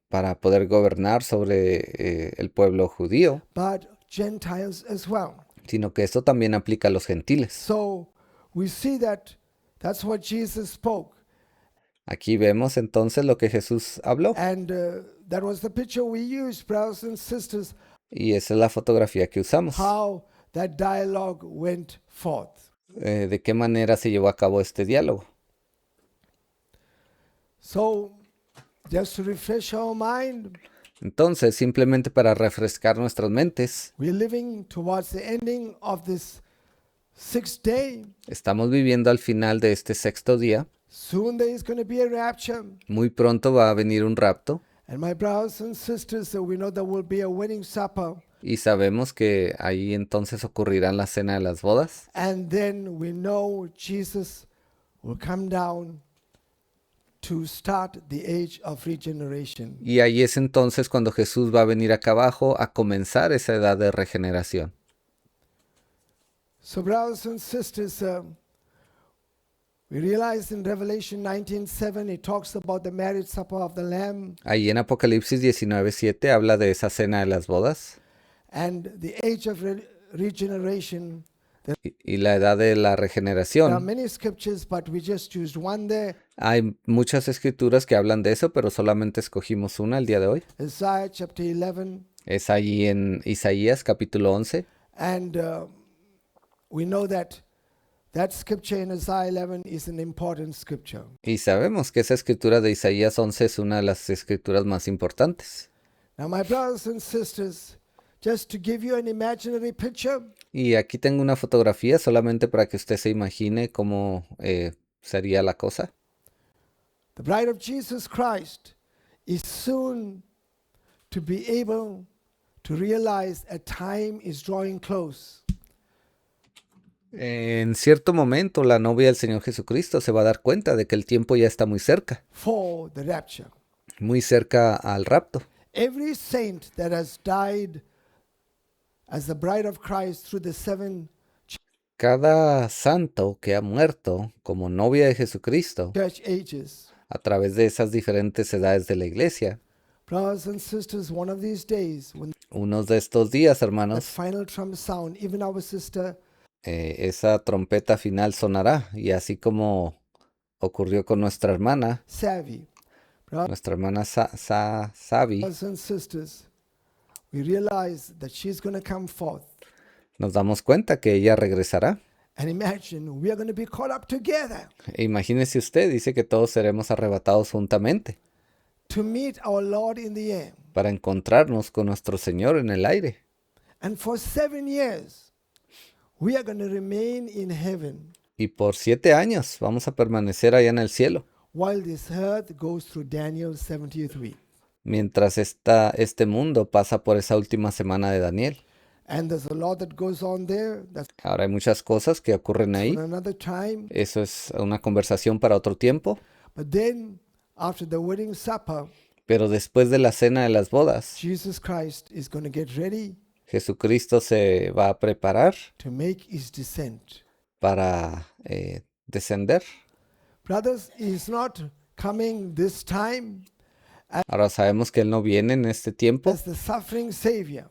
para poder gobernar sobre el pueblo judío, but Gentiles as well. sino que esto también aplica a los gentiles. So we see that that's what Jesus spoke. Aquí vemos entonces lo que Jesús habló, And that was the picture we used, brothers and sisters, y esa es la fotografía que usamos. how that dialogue went forth. ¿De qué manera se llevó a cabo este diálogo? So just to refresh our mind, Entonces, simplemente para refrescar nuestras mentes, we're living towards the ending of this 6th day. estamos viviendo al final de este sexto día. Soon there is going to be a rapture. Muy pronto va a venir un rapto, And my brothers and sisters, we know there will be a wedding supper. y sabemos que ahí entonces ocurrirá la cena de las bodas. And then we know Jesus will come down to start the age of regeneration. Y ahí es entonces cuando Jesús va a venir acá abajo a comenzar esa edad de regeneración. So, brothers and sisters, we realize in Revelation 19:7 it talks about the marriage supper of the Lamb, Ahí en Apocalipsis 19:7 habla de esa cena de las bodas and the age of regeneration. y la edad de la There are regeneración. many scriptures, but we just used one there. Hay muchas escrituras que hablan de eso, pero solamente escogimos una el día de hoy. Isaiah chapter 11, Es allí en Isaías capítulo 11. and we know that that scripture in Isaiah 11 is an important scripture. Y sabemos que esa escritura de Isaías 11 es una de las escrituras más importantes. Now, my brothers and sisters, just to give you an imaginary picture, Y aquí tengo una fotografía solamente para que usted se imagine cómo sería la cosa. the bride of Jesus Christ is soon to be able to realize a time is drawing close. En cierto momento, la novia del Señor Jesucristo se va a dar cuenta de que el tiempo ya está muy For the rapture. muy cerca al rapto. Every saint that has died as the bride of Christ through the 7 Cada santo que ha muerto como novia de Jesucristo church ages, a través de esas diferentes edades de la iglesia, brothers and sisters, one of these days, when unos de estos días, that hermanos, final trump sound, even our sister esa trompeta final sonará, y así como ocurrió con nuestra hermana Savi, Savi, brothers and sisters, we realize that she's going to come forth. nos damos cuenta que ella regresará. And imagine we are going to be caught up together E imagínese usted, dice que todos seremos arrebatados juntamente to meet our Lord in the air. para encontrarnos con nuestro Señor en el aire. And for 7 years, we are going to remain in heaven Y por 7 años vamos a permanecer allá en el cielo, while this earth goes through Daniel's 70th week. mientras este mundo pasa por esa última semana de Daniel. And there's a lot that goes on there. That's Ahora hay muchas cosas que ocurren ahí. for another time. Eso es una conversación para otro tiempo. But then after the wedding supper, Pero después de la cena de las bodas, Jesus Christ is going to get ready Jesucristo se va a preparar to make his descent. para descender. Brothers, he is not coming this time Ahora sabemos que Él no viene en este tiempo. as the suffering Savior.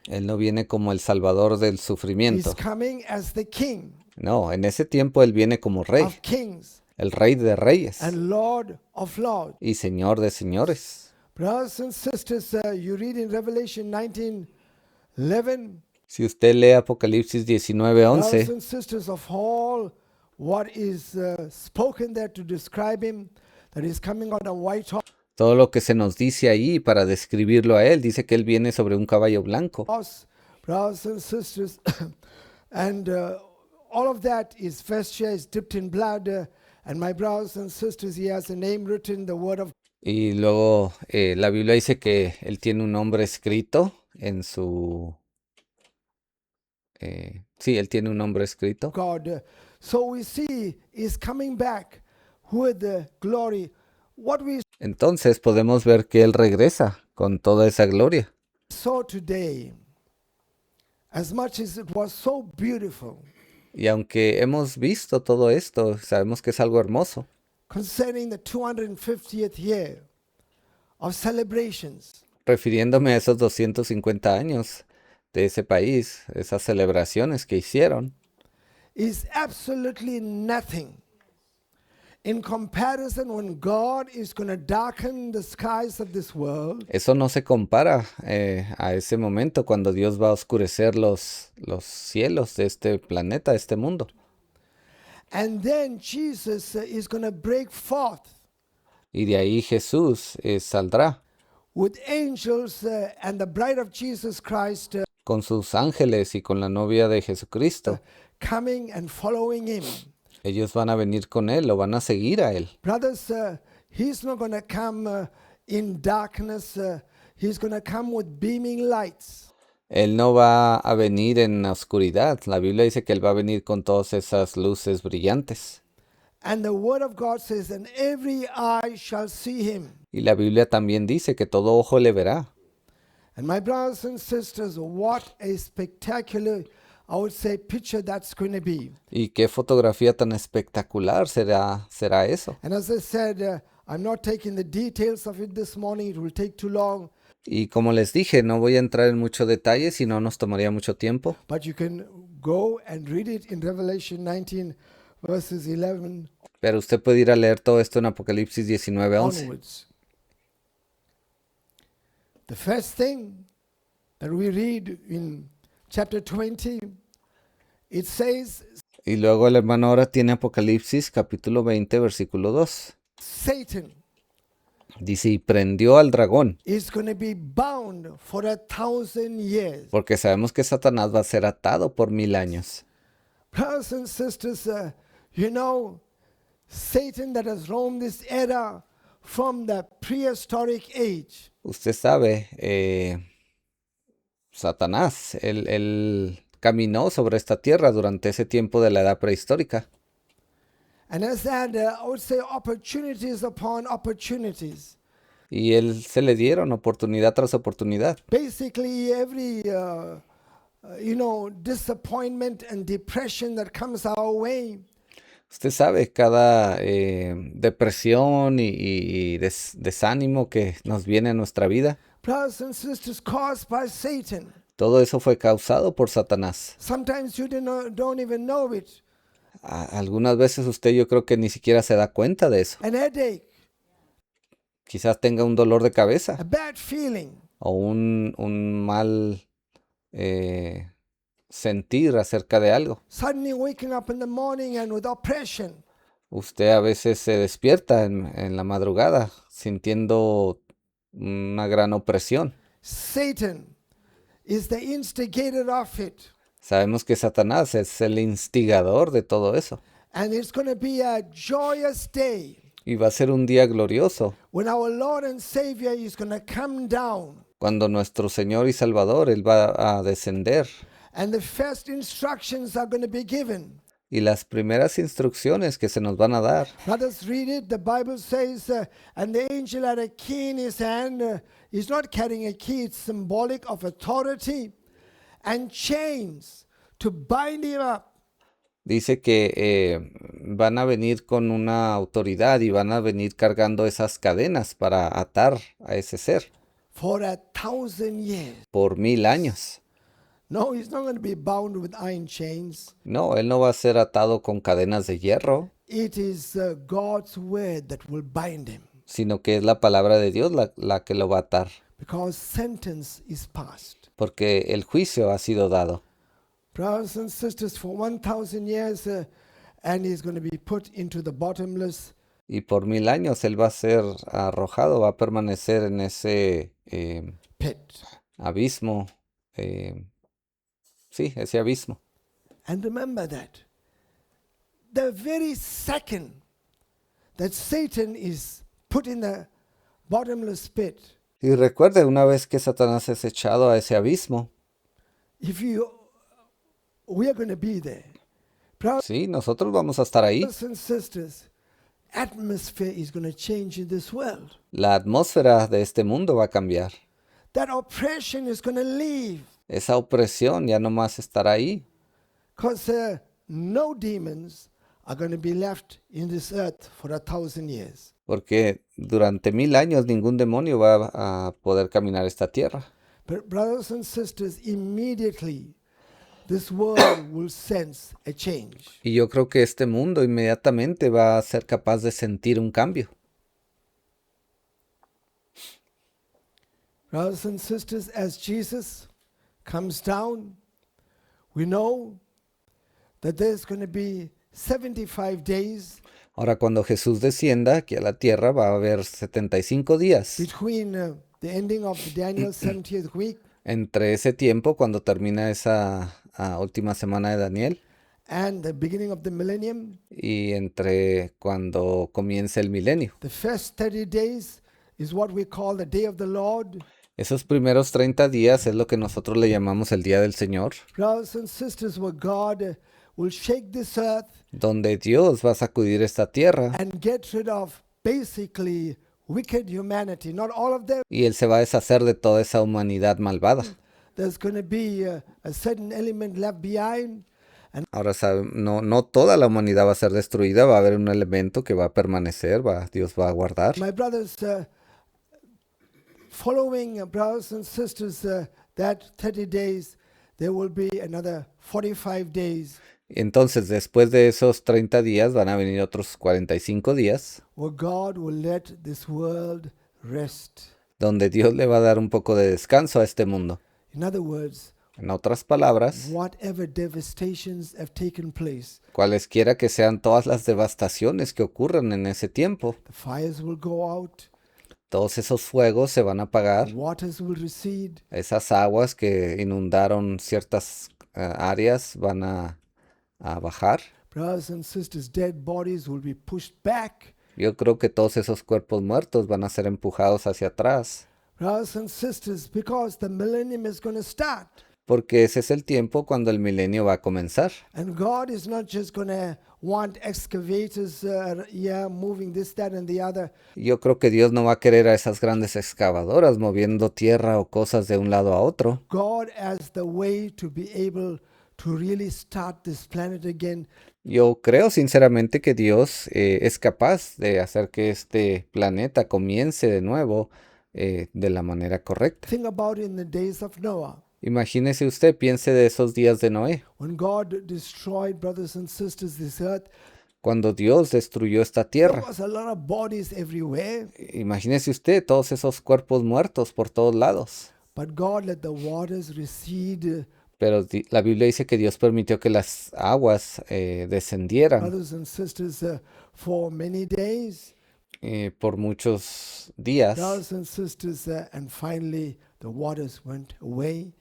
Él no viene como el Salvador del He's sufrimiento. coming as the King No, en ese tiempo Él viene como Rey, of kings el Rey de Reyes and Lord of lords. y Señor de señores. Brothers and sisters, you read in Revelation 19:11. Si usted lee Apocalipsis Brothers 19:11, and sisters, of all what is spoken there to describe him, that he's coming on a white todo lo que se nos dice ahí para describirlo a Él, dice que Él viene sobre un caballo blanco. horse, brothers and sisters, and all of that is vesture is dipped in blood, and my brothers and sisters, he has a name written, the word of Y luego la Biblia dice que Él tiene un nombre escrito en su... sí, Él tiene un nombre escrito. God. So we see he's coming back with the glory. What we Entonces podemos ver que Él regresa con toda esa gloria. saw today, as much as it was so beautiful, Y aunque hemos visto todo esto, sabemos que es algo hermoso. concerning the 250th year of celebrations, Refiriéndome a esos 250 años de ese país, esas celebraciones que hicieron, is absolutely nothing in comparison when God is going to darken the skies of this world eso no se compara a ese momento cuando Dios va a oscurecer los cielos de este planeta, de este mundo. and then Jesus is going to break forth Y de ahí Jesús saldrá with angels and the bride of Jesus Christ con sus ángeles y con la novia de Jesucristo. coming and following him. Ellos van a venir con Él, lo van a seguir a Él. Brothers, he's not going to come in darkness. He's going to come with beaming lights. Él no va a venir en la oscuridad. La Biblia dice que Él va a venir con todas esas luces brillantes. And the word of God says, and every eye shall see him. Y la Biblia también dice que todo ojo le verá. And my brothers and sisters, what a spectacular, I would say, picture that's going to be. Y qué fotografía tan espectacular será eso. And as I said, I'm not taking the details of it this morning. It will take too long. Y como les dije, no voy a entrar en muchos detalles, si no nos tomaría mucho tiempo. But you can go and read it in Revelation 19, verses 11 Pero usted puede ir a leer todo esto en Apocalipsis 19:11. onwards. The first thing that we read in chapter 20, it says, Y luego el hermano ahora tiene Apocalipsis capítulo 20, versículo 2. Satan Dice, y prendió al dragón, is going to be bound for 1,000 years. porque sabemos que Satanás va a ser atado por 1000 años. Brothers and sisters, you know, Satan that has roamed this era from the prehistoric age. Usted sabe, Satanás, él caminó sobre esta tierra durante ese tiempo de la edad prehistórica. And has had, I would say, opportunities upon opportunities. Y él se le dieron oportunidad tras oportunidad. Basically, every, disappointment and depression that comes our way, Usted sabe, cada depresión y desánimo que nos viene a nuestra vida, brothers and sisters, caused by Satan. todo eso fue causado por Satanás. Sometimes you don't even know it. Algunas veces usted yo creo que ni siquiera se da cuenta de eso. An headache, Quizás tenga un dolor de cabeza a bad feeling, o un mal sentir acerca de algo. suddenly waking up in the morning and with oppression. Usted a veces se despierta en la madrugada sintiendo una gran opresión. Satan is the instigator of it. Sabemos que Satanás es el instigador de todo eso. And it's going to be a joyous day Y va a ser un día glorioso when our Lord and Savior is going to come down. cuando nuestro Señor y Salvador, Él va a descender. And the first instructions are going to be given. Y las primeras instrucciones que se nos van a dar, Let us read it. The Bible says, and the angel had a key in his hand. He's not carrying a key, it's symbolic of authority, and chains to bind him up. dice que van a venir con una autoridad y van a venir cargando esas cadenas para atar a ese ser For 1,000 years. por 1000 años. No, he's not going to be bound with iron chains. No, él no va a ser atado con cadenas de hierro, It is God's word that will bind him, sino que es la palabra de Dios la que lo va a atar, because sentence is passed. porque el juicio ha sido dado. Brothers and sisters, for 1,000 years, and he's going to be put into the bottomless. Y por 1000 años él va a ser arrojado, va a permanecer en ese Pit. abismo, sí, ese abismo. And remember that the very second that Satan is put in the bottomless pit, Y recuerde, una vez que Satanás es echado a ese abismo, we are going to be there. sí, nosotros vamos a estar ahí. Brothers and sisters, atmosphere is going to change in this world. La atmósfera de este mundo va a cambiar. That oppression is going to leave, Esa opresión ya no más estará ahí, because no demons are going to be left in this earth for 1,000 years. porque durante 1000 años ningún demonio va a poder caminar esta tierra. But brothers and sisters, immediately this world will sense a change. Y yo creo que este mundo inmediatamente va a ser capaz de sentir un cambio. Brothers and sisters, as Jesus comes down, we know that there's going to be 75 days Ahora, cuando Jesús descienda aquí a la tierra, va a haber 75 días. between the ending of the Daniel's 70th week Entre ese tiempo, cuando termina esa última semana de Daniel, and the beginning of the millennium. y entre cuando comience el milenio. The first 30 days is what we call the day of the Lord. Esos primeros 30 días es lo que nosotros le llamamos el Día del Señor, Brothers and sisters, where God will shake this earth donde Dios va a sacudir esta tierra and get rid of basically wicked humanity. Not all of them. y Él se va a deshacer de toda esa humanidad malvada. There's going to be a certain element left behind. Ahora no toda la humanidad va a ser destruida, va a haber un elemento que va a permanecer, Dios va a guardar. My brothers, following brothers and sisters, that 30 days, there will be another 45 days Entonces, después de esos 30 días van a venir otros 45 días, where God will let this world rest. donde Dios le va a dar un poco de descanso a este mundo. In other words, En otras palabras, whatever devastations have taken place, cualesquiera que sean todas las devastaciones que ocurran en ese tiempo, the fires will go out, todos esos fuegos se van a apagar, the waters will recede, esas aguas que inundaron ciertas áreas van a bajar. brothers and sisters, dead bodies will be pushed back. Yo creo que todos esos cuerpos muertos van a ser empujados hacia atrás, Brothers and sisters, because the millennium is going to start. porque ese es el tiempo cuando el milenio va a comenzar. And God is not just going to want excavators moving this, that, and the other. Yo creo que Dios no va a querer a esas grandes excavadoras moviendo tierra o cosas de un lado a otro. God has the way to be able to really start this planet again. Yo creo sinceramente que Dios es capaz de hacer que este planeta comience de nuevo de la manera correcta. Think about it in the days of Noah. Imagínese usted, piense de esos días de Noé, When God destroyed, brothers and sisters, this earth, cuando Dios destruyó esta there tierra. was a lot of bodies everywhere. Imagínese usted todos esos cuerpos muertos por todos lados. But God let the waters recede. Pero la Biblia dice que Dios permitió que las aguas descendieran Brothers and sisters, for many days. por muchos días. Brothers and sisters, and finally the waters went away.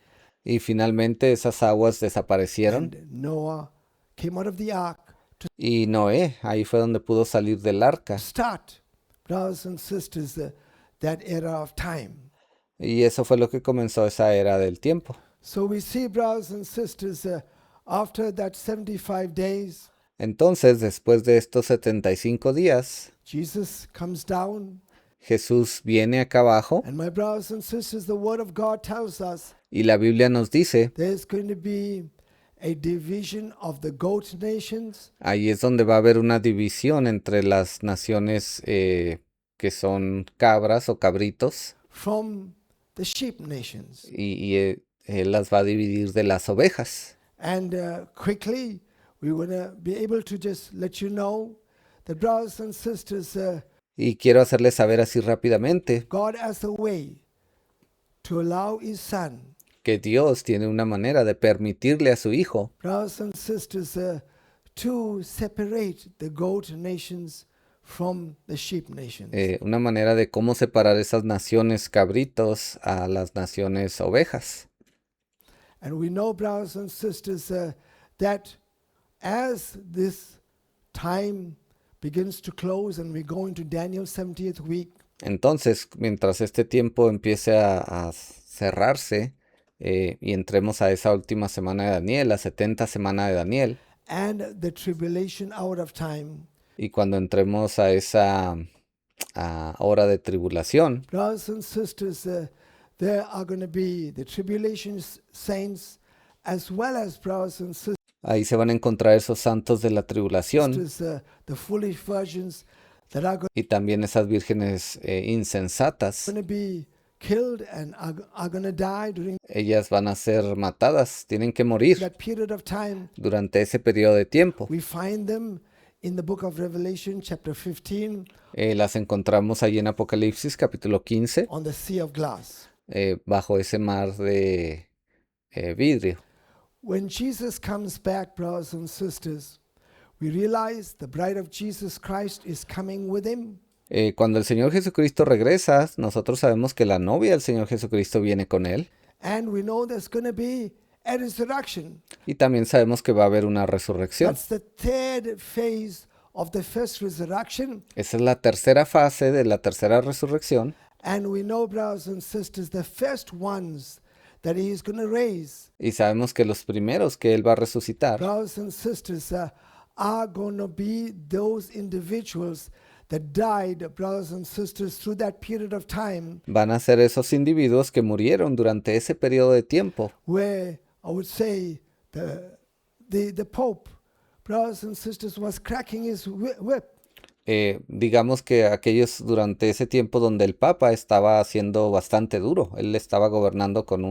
Y finalmente esas aguas desaparecieron. And Noah came out of the ark to Y Noé, ahí fue donde pudo salir del arca. start, brothers and sisters, that era of time. Y eso fue lo que comenzó esa era del tiempo. So we see, brothers and sisters, after that 75 days, Entonces, después de estos 75 días, Jesus comes down, Jesús viene acá abajo and my brothers and sisters, the Word of God tells us y la Biblia nos dice, there's going to be a division of the goat nations ahí es donde va a haber una división entre las naciones que son cabras o cabritos from the sheep nations. y él las va a dividir de las ovejas. And quickly, we want to be able to just let you know that, brothers and sisters, Y quiero hacerles saber así rápidamente God has a way to allow His Son, que Dios tiene una manera de permitirle a su Hijo, brothers and sisters, to separate the goat nations from the sheep nations. una manera de cómo separar esas naciones cabritos a las naciones ovejas. And we know, brothers and sisters, that as this time begins to close and we go into Daniel's 70th week, Entonces, mientras este tiempo empiece a cerrarse y entremos a esa última semana de Daniel, la 70 semana de Daniel, and the tribulation hour of time, y cuando entremos a esa hora de tribulación, brothers and sisters, there are going to be the tribulation saints as well as brothers and sisters, ahí se van a encontrar esos santos de la tribulación the foolish virgins that are y también esas vírgenes insensatas. going to be killed and are going to die during Ellas van a ser matadas, tienen que morir that period of time. durante ese periodo de tiempo. We find them in the book of Revelation, chapter 15, Las encontramos ahí en Apocalipsis capítulo 15, on the sea of glass. bajo ese mar de vidrio. When Jesus comes back, brothers and sisters, we realize the bride of Jesus Christ is coming with him. Cuando el Señor Jesucristo regresa, nosotros sabemos que la novia del Señor Jesucristo viene con él. And we know there's going to be a resurrection. Y también sabemos que va a haber una resurrección. That's the third phase of the first resurrection. Esa es la tercera fase de la tercera resurrección. And we know, brothers and sisters, the first ones that he is going to raise, Y sabemos que los primeros que Él va a resucitar brothers and sisters, are going to be those individuals that died, brothers and sisters, through that period of time van a ser esos individuos que murieron durante ese periodo de tiempo, where I would say the Pope, brothers and sisters, was cracking his whip. digamos que aquellos durante ese tiempo donde el Papa estaba siendo bastante duro. Él estaba gobernando con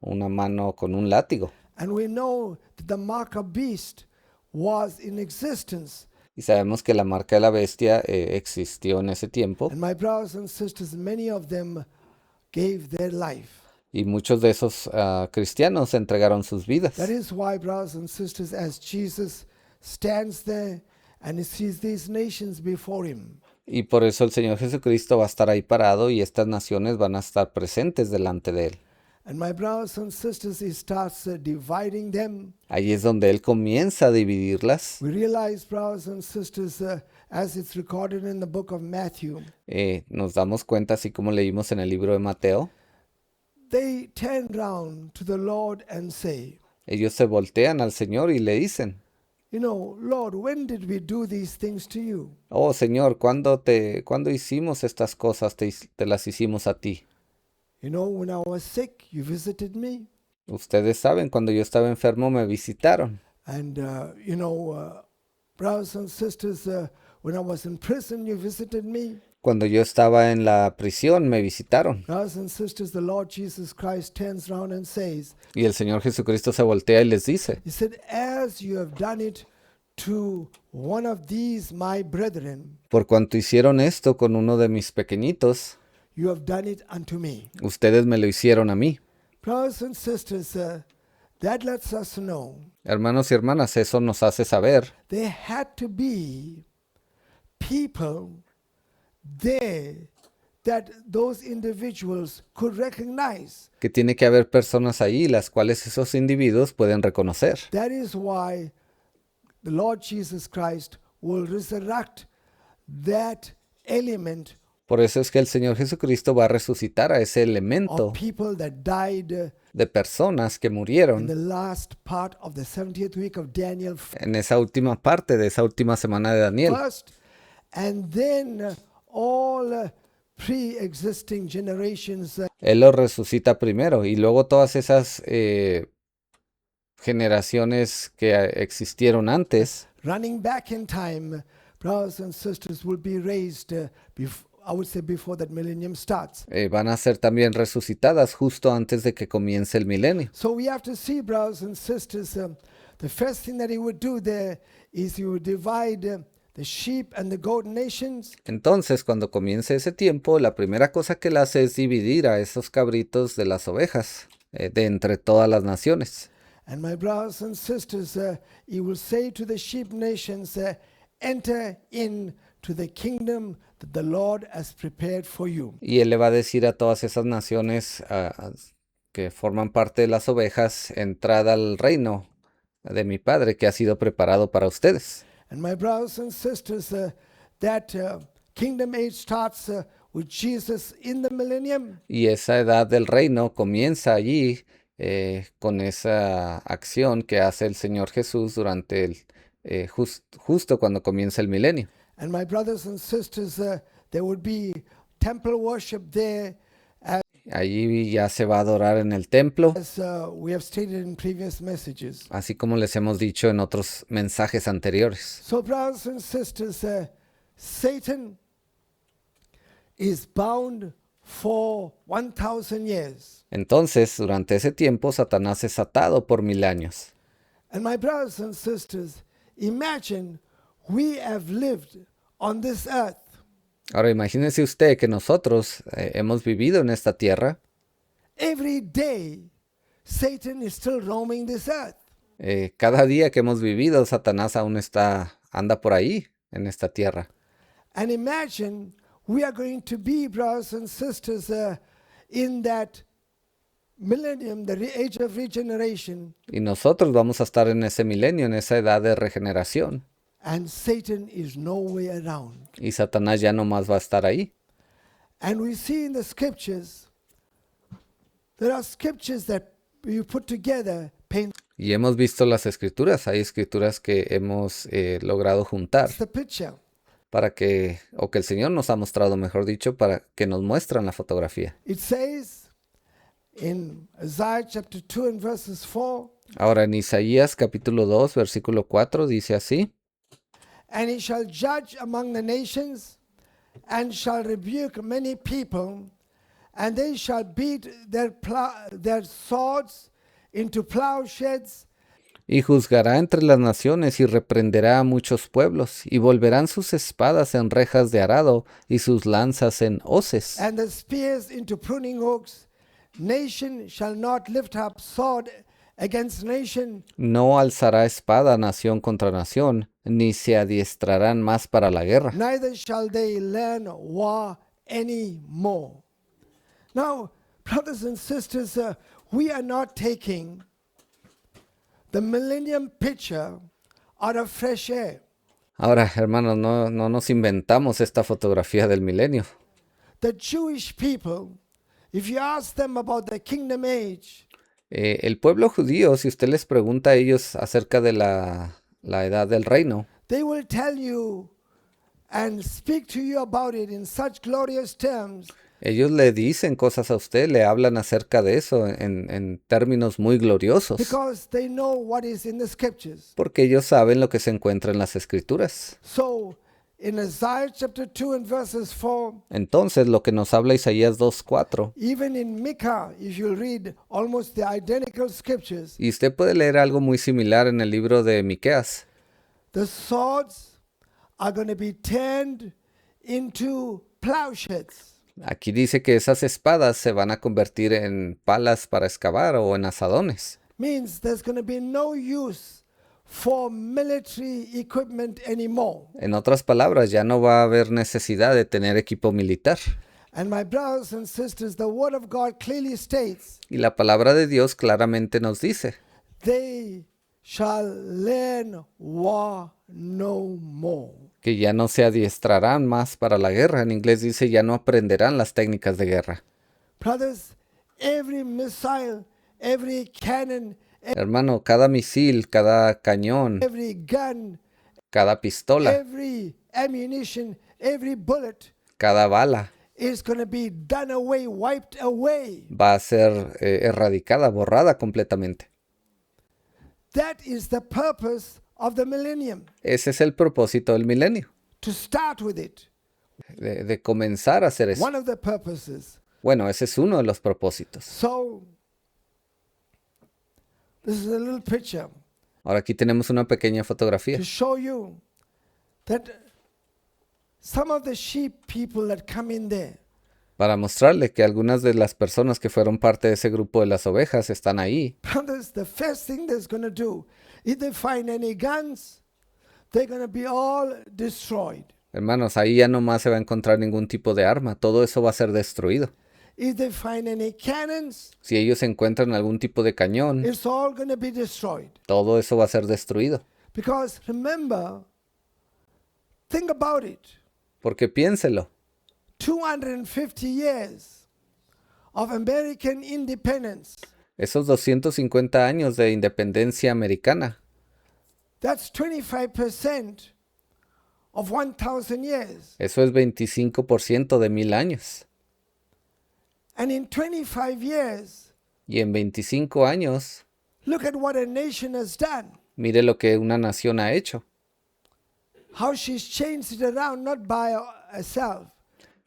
una mano, con un látigo. And we know that the mark of beast was in existence. Y sabemos que la marca de la bestia existió en ese tiempo. And my brothers and sisters, many of them gave their life. Y muchos de esos cristianos entregaron sus vidas. That is why, brothers and sisters, as Jesus stands there and he sees these nations before him, Y por eso el Señor Jesucristo va a estar ahí parado y estas naciones van a estar presentes delante de Él. and my brothers and sisters, he starts dividing them. Ahí es donde Él comienza a dividirlas. We realize, brothers and sisters, as it's recorded in the book of Matthew, Nos damos cuenta, así como leímos en el libro de Mateo, they turn round to the Lord and say, ellos se voltean al Señor y le dicen, you know, Lord, when did we do these things to you? oh Señor, ¿cuándo hicimos estas cosas? Te las hicimos a ti. You know, when I was sick, you visited me. Ustedes saben, cuando yo estaba enfermo me visitaron. And, you know, brothers and sisters, when I was in prison, you visited me. Cuando yo estaba en la prisión me visitaron. Brothers and sisters, the Lord Jesus Christ turns around and says, Y el Señor Jesucristo se voltea y les dice, he said, as you have done it to one of these my brethren, por cuanto hicieron esto con uno de mis pequeñitos, you have done it unto me. ustedes me lo hicieron a mí. Brothers and sisters, that lets us know Hermanos y hermanas, eso nos hace saber there had to be people there that those individuals could recognize. que tiene que haber personas ahí las cuales esos individuos pueden reconocer. That is why the Lord Jesus Christ will resurrect that element Por eso es que el Señor Jesucristo va a resucitar a ese elemento of people that died de personas que in murieron the last part of the 70th week of Daniel en esa última parte de esa última semana de Daniel. first, and then all pre-existing generations Él los resucita primero y luego todas esas generaciones que existieron antes, running back in time, brothers and sisters, will be raised, I would say, before that millennium starts. van a ser también resucitadas justo antes de que comience el milenio. So we have to see, brothers and sisters, the first thing that he would do there is he would divide the sheep and the goat nations. Entonces, cuando comience ese tiempo, la primera cosa que él hace es dividir a esos cabritos de las ovejas de entre todas las naciones. And my brothers and sisters, he will say to the sheep nations, enter into the kingdom that the Lord has prepared for you. Y él le va a decir a todas esas naciones que forman parte de las ovejas, entrad al reino de mi Padre que ha sido preparado para ustedes. And my brothers and sisters, that kingdom age starts with Jesus in the millennium. Y esa edad del reino comienza allí con esa acción que hace el Señor Jesús durante justo cuando comienza el milenio. And my brothers and sisters, there would be temple worship there, Allí ya se va a adorar en el templo, as we have stated in previous messages. así como les hemos dicho en otros mensajes anteriores. So, brothers and sisters, Satan is bound for 1,000 years. Entonces, durante ese tiempo, Satanás es atado por 1000 años. And my brothers and sisters, imagine we have lived on this earth. Ahora imagínese usted que nosotros hemos vivido en esta tierra. Every day, Satan is still roaming this earth. Cada día que hemos vivido, Satanás aún anda por ahí, en esta tierra. And imagine we are going to be, brothers and sisters, in that millennium, the age of regeneration, Y nosotros vamos a estar en ese milenio, en esa edad de regeneración. and Satan is nowhere around. Y Satanás ya no más va a estar ahí. And we see in the scriptures, there are scriptures that you put together, paint Y hemos visto las escrituras. Hay escrituras que hemos logrado juntar the picture. o que el Señor nos ha mostrado, mejor dicho, para que nos muestran la fotografía. It says in Isaiah chapter 2 and verses 4, Ahora en Isaías capítulo 2, versículo 4 dice así: and he shall judge among the nations, and shall rebuke many people, and they shall beat their swords into plowshares, Y juzgará entre las naciones y reprenderá a muchos pueblos, y volverán sus espadas en rejas de arado y sus lanzas en hoces. and the spears into pruning hooks. Nation shall not lift up sword against nation, No alzará espada nación contra nación, ni se adiestrarán más para la guerra. neither shall they learn war any more. Now, brothers and sisters, we are not taking the millennium picture out of fresh air. Ahora, hermanos, no nos inventamos esta fotografía del milenio. The Jewish people, if you ask them about the kingdom age, El pueblo judío, si usted les pregunta a ellos acerca de la edad del reino, they will tell you and speak to you about it in such glorious terms ellos le dicen cosas a usted, le hablan acerca de eso en términos muy gloriosos, because they know what is in the scriptures. porque ellos saben lo que se encuentra en las escrituras. So, in Isaiah chapter 2 and verses 4, Entonces, lo que nos habla Isaías 2:4, even in Micah, if you read almost the identical scriptures, y usted puede leer algo muy similar en el libro de Miqueas, the swords are going to be turned into plowshares. aquí dice que esas espadas se van a convertir en palas para excavar o en azadones. Means there's going to be no use for military equipment anymore. En otras palabras, ya no va a haber necesidad de tener equipo militar. And my brothers and sisters, the word of God clearly states, Y la palabra de Dios claramente nos dice, they shall learn war no more. que ya no se adiestrarán más para la guerra. En inglés dice, ya no aprenderán las técnicas de guerra. Brothers, every missile, every cannon, Hermano, cada misil, cada cañón, every gun, cada pistola, every ammunition, every bullet cada bala is going to be done away, wiped away. va a ser erradicada, borrada completamente. That is the purpose of the millennium, Ese es el propósito del milenio, to start with it. de comenzar a hacer eso. One of the purposes. Bueno, ese es uno de los propósitos. So, this is a little picture Ahora aquí tenemos una pequeña fotografía to show you that some of the sheep people that come in there, para mostrarle que algunas de las personas que fueron parte de ese grupo de las ovejas están ahí. brothers, the first thing they're going to do, if they find any guns, they're going to be all destroyed. Hermanos, ahí ya no más se va a encontrar ningún tipo de arma, todo eso va a ser destruido. If they find any cannons, Si ellos encuentran algún tipo de cañón, it's all going to be destroyed. todo eso va a ser destruido. Because remember, think about it. Porque piénselo, 250 years of American independence. esos 250 años de independencia americana, That's 25% of 1,000 years. eso es 25% de 1000 años. And in 25 years, Y en 25 años, look at what a nation has done. mire lo que una nación ha hecho. How she's changed it around, not by herself.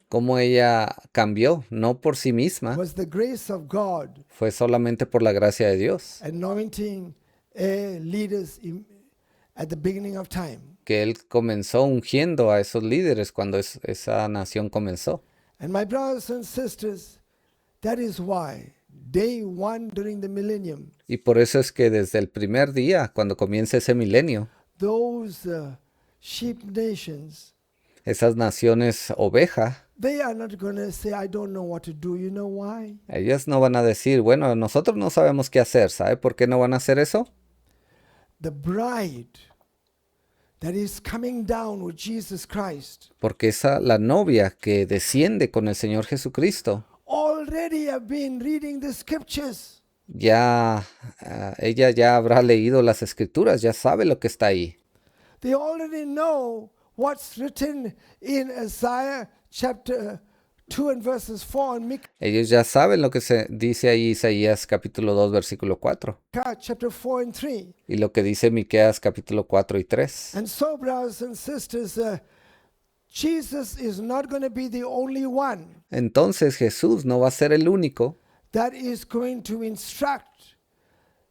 Cómo ella cambió, no por sí misma, Was the grace of God fue solamente por la gracia de Dios, anointing leaders at the beginning of time. que Él comenzó ungiendo a esos líderes cuando esa nación comenzó. And my brothers and sisters, that is why day one during the millennium, Y por eso es que desde el primer día, cuando comienza ese milenio, those sheep nations, esas naciones oveja, they are not going to say, I don't know what to do. You know why? ellas no van a decir, bueno, nosotros no sabemos qué hacer. ¿Sabe por qué no van a hacer eso? The bride that is coming down with Jesus Christ Porque la novia que desciende con el Señor Jesucristo, already have been reading the scriptures. ella ya habrá leído las escrituras, ya sabe lo que está ahí. They already know what's written in Isaiah chapter 2 and verses 4 and Micah Ellos ya saben lo que se dice ahí Isaías capítulo 2 versículo 4 chapter 4 and 3. y lo que dice Miqueas capítulo 4 y 3. And so, brothers and sisters, Jesus is not going to be the only one Entonces Jesús no va a ser el único that is going to instruct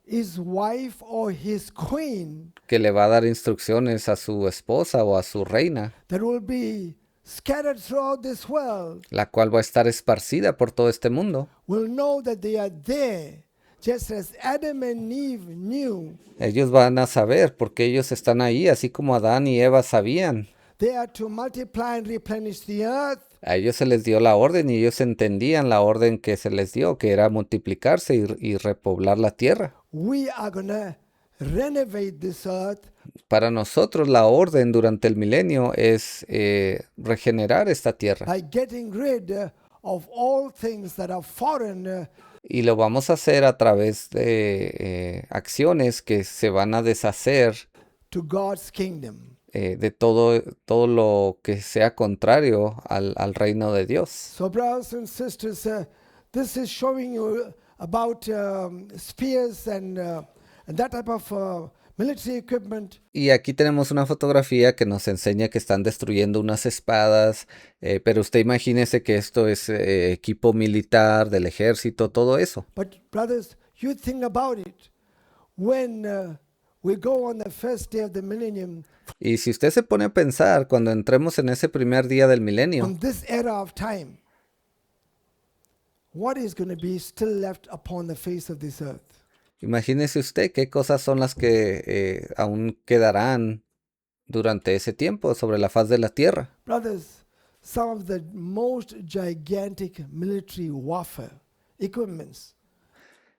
his wife or his queen que le va a dar instrucciones a su esposa o a su reina, that will be scattered throughout this world, la cual va a estar esparcida por todo este mundo. will know that they are there just as Adam and Eve knew. Ellos van a saber porque ellos están ahí, así como Adán y Eva sabían. They are to multiply and replenish the earth. A ellos se les dio la orden y ellos entendían la orden que se les dio, que era multiplicarse y repoblar la tierra. We are going to renovate this earth Para nosotros la orden durante el milenio es regenerar esta tierra. by getting rid of all things that are foreign Y lo vamos a hacer a través de acciones que se van a deshacer to God's kingdom. de todo lo que sea contrario al reino de Dios. So, brothers and sisters, this is showing you about spears and that type of military equipment. Y aquí tenemos una fotografía que nos enseña que están destruyendo unas espadas, pero usted imagínese que esto es equipo militar del ejército, todo eso. But, brothers, you think about it. When we go on the first day of the millennium, Y si usted se pone a pensar, cuando entremos en ese primer día del milenio, on this era of time, what is going to be still left upon the face of this earth? imagínese usted qué cosas son las que aún quedarán durante ese tiempo sobre la faz de la tierra. Brothers, some of the most gigantic military warfare equipments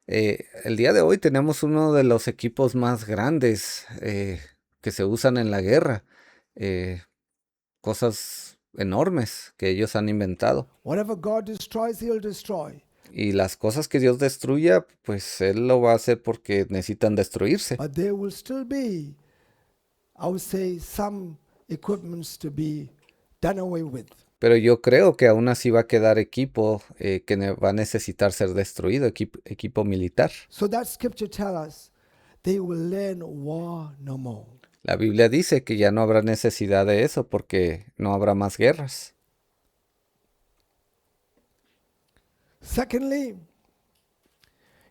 El día de hoy tenemos uno de los equipos más grandes que se usan en la guerra. Cosas enormes que ellos han inventado. whatever God destroys, He'll destroy. Y las cosas que Dios destruya, pues Él lo va a hacer porque necesitan destruirse. But there will still be, I would say, some equipments to be done away with. Pero yo creo que aún así va a quedar equipo que va a necesitar ser destruido, equipo militar. So that scripture tells us they will learn war no more. La Biblia dice que ya no habrá necesidad de eso porque no habrá más guerras. Secondly,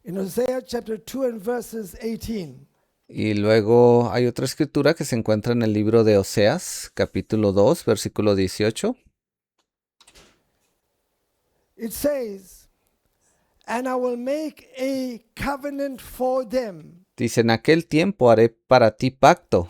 in Hosea chapter 2 and verses 18, Y luego hay otra escritura que se encuentra en el libro de Oseas, capítulo 2, versículo 18. it says, "And I will make a covenant for them Dice, en aquel tiempo haré para ti pacto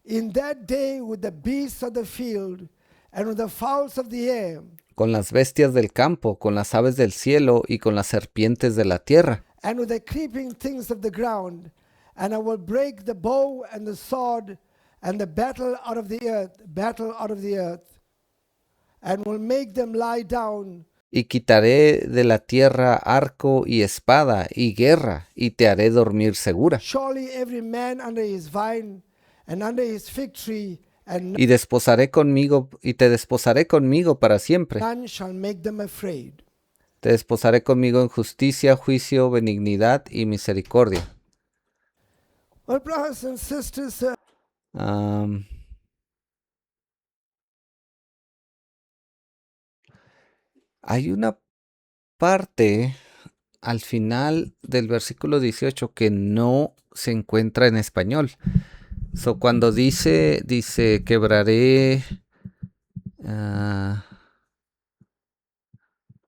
in that day with the beasts of the field and with the fowls of the air, con las bestias del campo, con las aves del cielo y con las serpientes de la tierra. and with the creeping things of the ground, and I will break the bow and the sword and the battle out of the earth, and will make them lie down, Y quitaré de la tierra arco y espada y guerra, y te haré dormir segura. surely every man under his vine and under his fig tree, and Y desposaré conmigo, y te desposaré conmigo para siempre. none shall make them afraid." Te desposaré conmigo en justicia, juicio, benignidad y misericordia. Well, brothers and sisters, Am, hay una parte al final del versículo 18 que no se encuentra en español. So, cuando dice quebraré,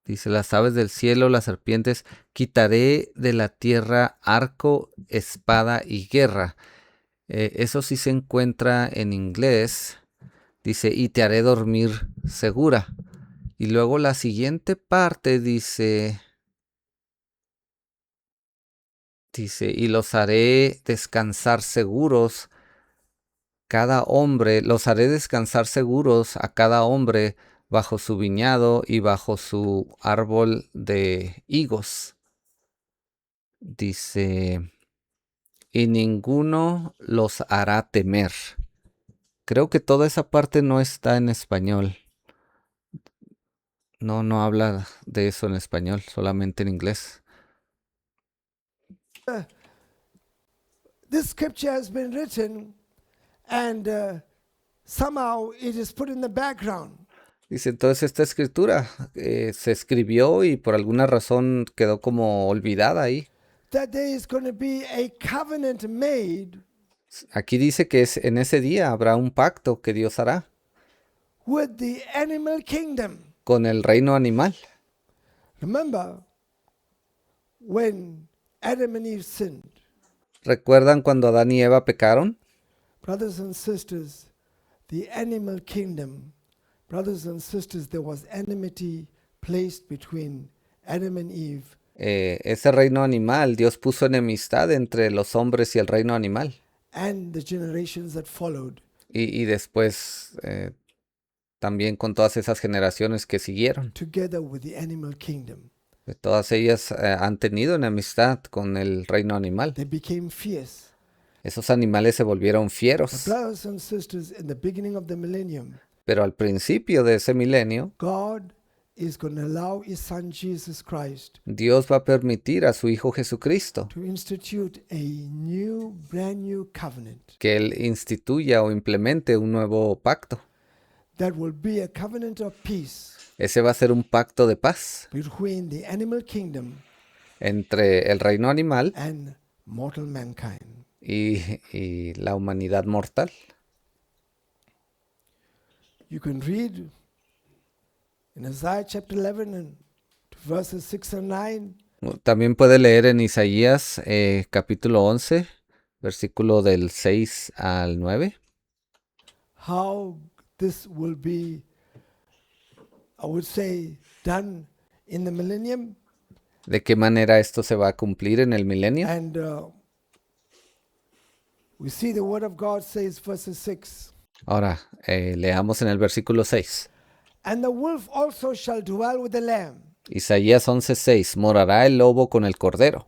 dice las aves del cielo, las serpientes, quitaré de la tierra arco, espada y guerra. Eso sí se encuentra en inglés. Dice, y te haré dormir segura. Y luego la siguiente parte dice, y los haré descansar seguros. Los haré descansar seguros a cada hombre bajo su viñedo y bajo su árbol de higos. Dice, y ninguno los hará temer. Creo que toda esa parte no está en español. No habla de eso en español, solamente en inglés. this scripture has been written, and somehow it is put in the background. Dice, entonces esta escritura se escribió y por alguna razón quedó como olvidada ahí. That there is going to be a covenant made Aquí dice que en ese día habrá un pacto que Dios hará with the animal kingdom. con el reino animal. Remember when Adam and Eve sinned, ¿Recuerdan cuando Adán y Eva pecaron? brothers and sisters, the animal kingdom, brothers and sisters, there was enmity placed between Adam and Eve. Ese reino animal, Dios puso enemistad entre los hombres y el reino animal. And the generations that followed. Y después también con todas esas generaciones que siguieron. Together with the animal kingdom. Todas ellas han tenido enemistad con el reino animal. They became fierce. Esos animales se volvieron But fieros. brothers and sisters, in the beginning of the millennium, Pero al principio de ese milenio, God is going to allow his son Jesus Christ Dios va a permitir a su Hijo Jesucristo to institute a new, brand new covenant que Él instituya o implemente un nuevo pacto. that will be a covenant of peace Ese va a ser un pacto de paz between the animal kingdom entre el reino animal and mortal mankind. y la humanidad mortal. You can read in Isaiah chapter 11 and verses 6 and 9. También puede leer en Isaías capítulo 11, versículo del 6 al 9. How this will be, I would say, done in the millennium. ¿De qué manera esto se va a cumplir en el milenio? And we see the word of God says, verses 6. Ahora, leamos en el versículo 6. And the wolf also shall dwell with the lamb, Isaías 11:6, morará el lobo con el cordero,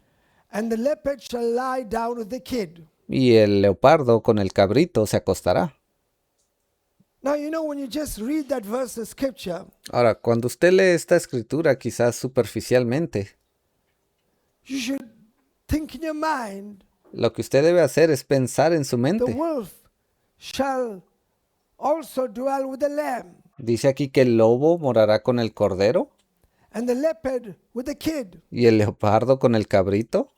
and the leopard shall lie down with the kid. y el leopardo con el cabrito se acostará. Now, you know, when you just read that verse of scripture, Ahora, cuando usted lee esta escritura, quizás superficialmente, you should think in your mind, lo que usted debe hacer es pensar en su the mente. wolf shall also dwell with the lamb, Dice aquí que el lobo morará con el cordero and the leopard with the kid. y el leopardo con el cabrito.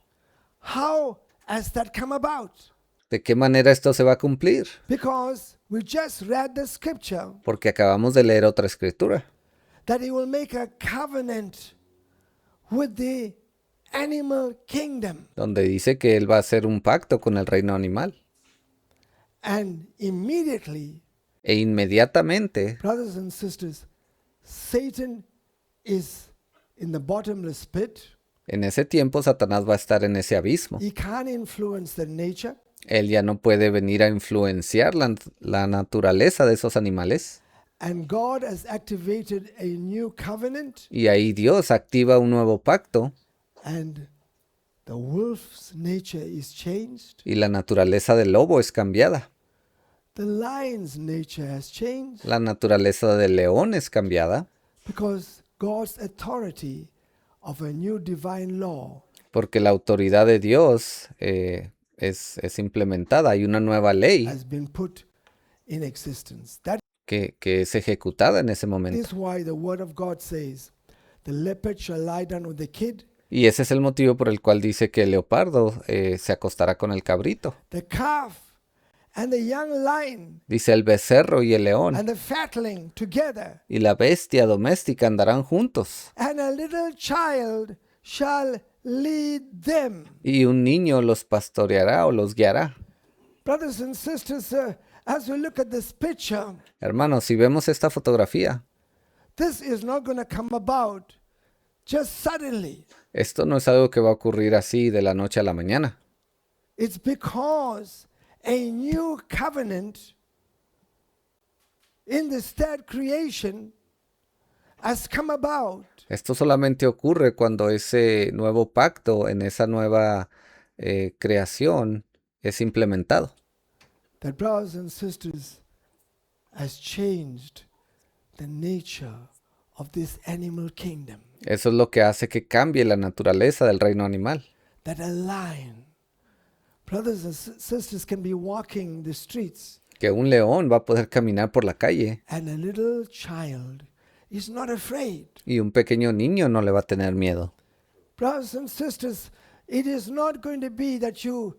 How has that come about? ¿De qué manera esto se va a cumplir? Because we just read the scripture Porque acabamos de leer otra escritura, that he will make a covenant with the animal kingdom. donde dice que él va a hacer un pacto con el reino animal. And immediately, E inmediatamente, brothers and sisters, Satan is in the bottomless pit. en ese tiempo, Satanás va a estar en ese abismo. He can't influence the nature. Él ya no puede venir a influenciar la naturaleza de esos animales. And God has activated a new covenant. Y ahí Dios activa un nuevo pacto And the wolf's nature is changed. y la naturaleza del lobo es cambiada. The lion's nature has changed. La naturaleza del león es cambiada Because God's authority of a new divine law porque la autoridad de Dios es implementada. Hay una nueva ley has been put in existence. That que es ejecutada en ese momento. is why the word of God says, the leopard shall lie down with the kid, Y ese es el motivo por el cual dice que el leopardo se acostará con el cabrito. the calf and the young lion Dice el becerro y el león and the fatling together, y la bestia doméstica andarán juntos. and a little child shall lead them. Y un niño los pastoreará o los guiará. Brothers and sisters, as we look at this picture, Hermanos, si vemos esta fotografía, this is not going to come about just suddenly. esto no es algo que va a ocurrir así de la noche a la mañana. It's because a new covenant in this third creation has come about. Esto solamente ocurre cuando ese nuevo pacto en esa nueva creación es implementado. That, brothers and sisters, has changed the nature of this animal kingdom. Eso es lo que hace que cambie la naturaleza del reino animal. That a lion, brothers and sisters, can be walking the streets, Que un león va a poder caminar por la calle and a little child is not afraid. y un pequeño niño no le va a tener miedo. Brothers and sisters, it is not going to be that you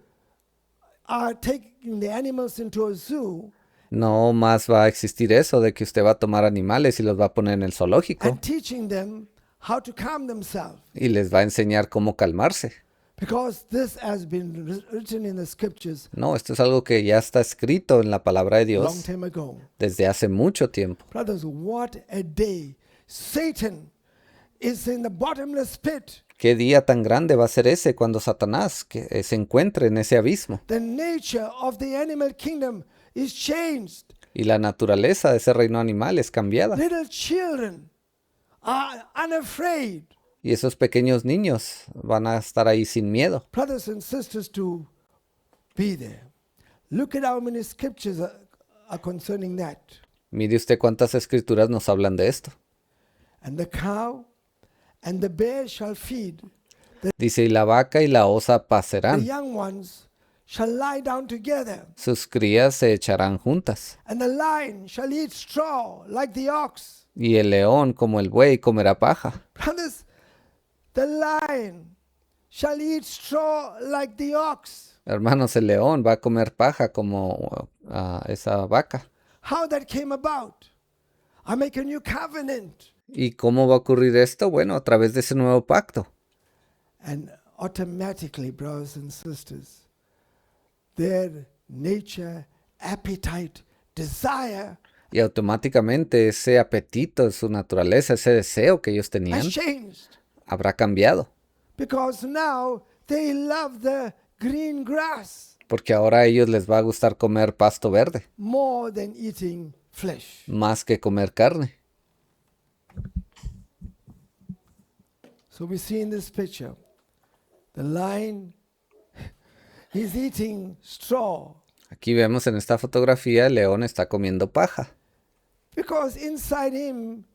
are taking the animals into a zoo No más va a existir eso de que usted va a tomar animales y los va a poner en el zoológico and teaching them how to calm themselves. y les va a enseñar cómo calmarse. Because this has been written in the scriptures No, esto es algo que ya está escrito en la palabra de a long Dios time ago. desde hace mucho tiempo. Brothers, what a day. Satan is in the bottomless pit. ¿Qué día tan grande va a ser ese cuando Satanás se encuentre en ese abismo? The nature of the animal kingdom is changed. Y la naturaleza de ese reino animal es cambiada. Little children are unafraid. Y esos pequeños niños van a estar ahí sin miedo. Brothers and sisters, to be there. Look at how many scriptures are concerning that. Mire usted cuántas escrituras nos hablan de esto. And the cow and the bear shall feed. Dice, y la vaca y la osa The pacerán. young ones shall lie down together. Sus crías se echarán juntas. And the lion shall eat straw like the ox. Y el león, como el buey, comerá paja. Brothers, the lion shall eat straw like the ox. Hermanos, el león va a comer paja como esa vaca. How that came about? I make a new covenant. ¿Y cómo va a ocurrir esto? Bueno, a través de ese nuevo pacto. And automatically, brothers and sisters, their nature, appetite, desire Y automáticamente ese apetito, su naturaleza, ese deseo que ellos tenían, has changed. habrá cambiado. Because now they love the green grass Porque ahora a ellos les va a gustar comer pasto verde, more than eating flesh. más que comer carne. So we see in this picture, the lion is eating straw Aquí vemos en esta fotografía el león está comiendo paja, because inside him,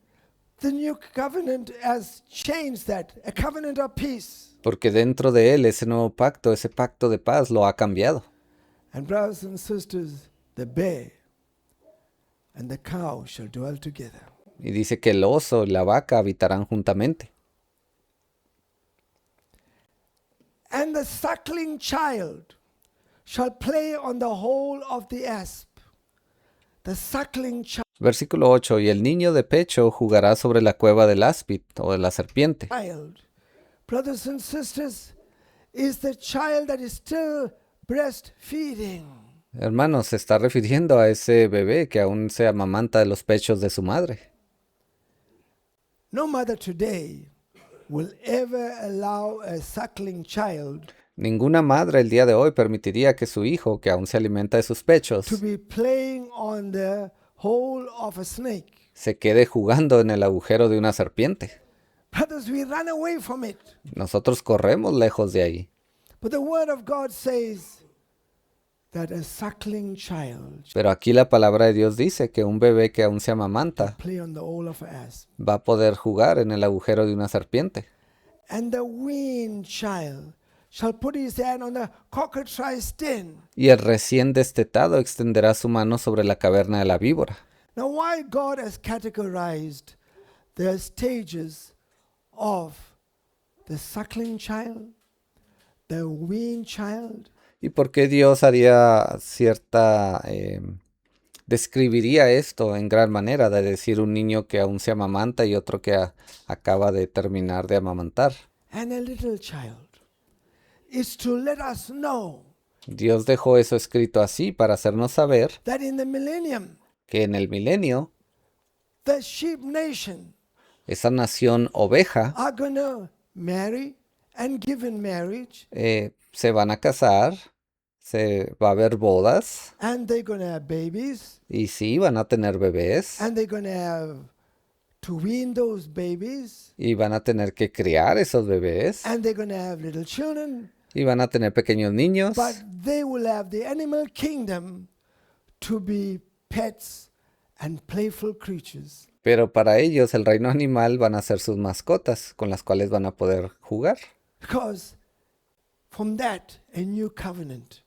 the new covenant has changed that, a covenant of peace. porque dentro de él ese nuevo pacto, ese pacto de paz lo ha cambiado. And brothers and sisters, the bear and the cow shall dwell together. Y dice que el oso y la vaca habitarán juntamente. And the suckling child shall play on the hole of the asp. The suckling Versículo 8. Y el niño de pecho jugará sobre la cueva del áspid o de la serpiente. child, brothers and sisters, is the child that is still breastfeeding. Hermanos, se está refiriendo a ese bebé que aún se amamanta de los pechos de su madre. No mother today will ever allow a suckling child Ninguna madre el día de hoy permitiría que su hijo, que aún se alimenta de sus pechos, to be playing on the hole of a snake. se quede jugando en el agujero de una serpiente. Brothers, we run away from it. Nosotros corremos lejos de ahí. But the word of God says that a suckling child Pero aquí la palabra de Dios dice que un bebé que aún se amamanta play on the hole of an asp. va a poder jugar en el agujero de una serpiente. And the weaned child shall put his hand on the cockatrice den. Y el recién destetado extenderá su mano sobre la caverna de la víbora. Now, why God has categorized the stages of the suckling child, the weaned child, ¿Y por qué Dios haría describiría esto en gran manera, de decir un niño que aún se amamanta y otro que acaba de terminar de amamantar? and a little child? Is to let us know Dios dejó eso escrito así para hacernos saber that in the millennium, que en el milenio, the sheep nation esa nación oveja are going to marry and give in marriage, se van a casar, se va a haber bodas, and they're going to have babies, y sí, van a tener bebés, and they're going to have to wean those babies, y van a tener que criar esos bebés, and they're going to have little children, y van a tener pequeños niños, but they will have the animal kingdom to be pets and playful creatures. pero para ellos el reino animal van a ser sus mascotas, con las cuales van a poder jugar. Because from that, a new covenant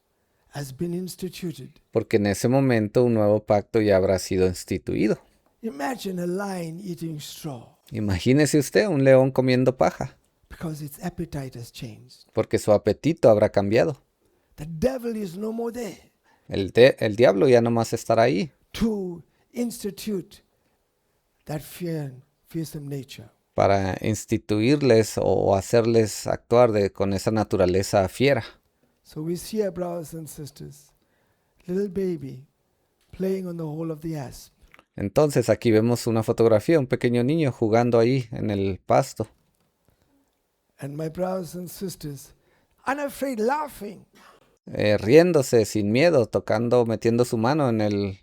has been instituted. Porque en ese momento un nuevo pacto ya habrá sido instituido. Imagine a lion eating straw Imagínese usted un león comiendo paja, because its appetite has changed. porque su apetito habrá cambiado. The devil is no more there El diablo ya no más estará ahí to institute that fearsome nature. para instituirles o hacerles actuar con esa naturaleza fiera. So we see our brothers and sisters, little baby playing on the hole of the asp. Entonces aquí vemos una fotografía, un pequeño niño jugando ahí en el pasto. And my brothers and sisters, unafraid, laughing. Riéndose sin miedo, tocando, metiendo su mano en el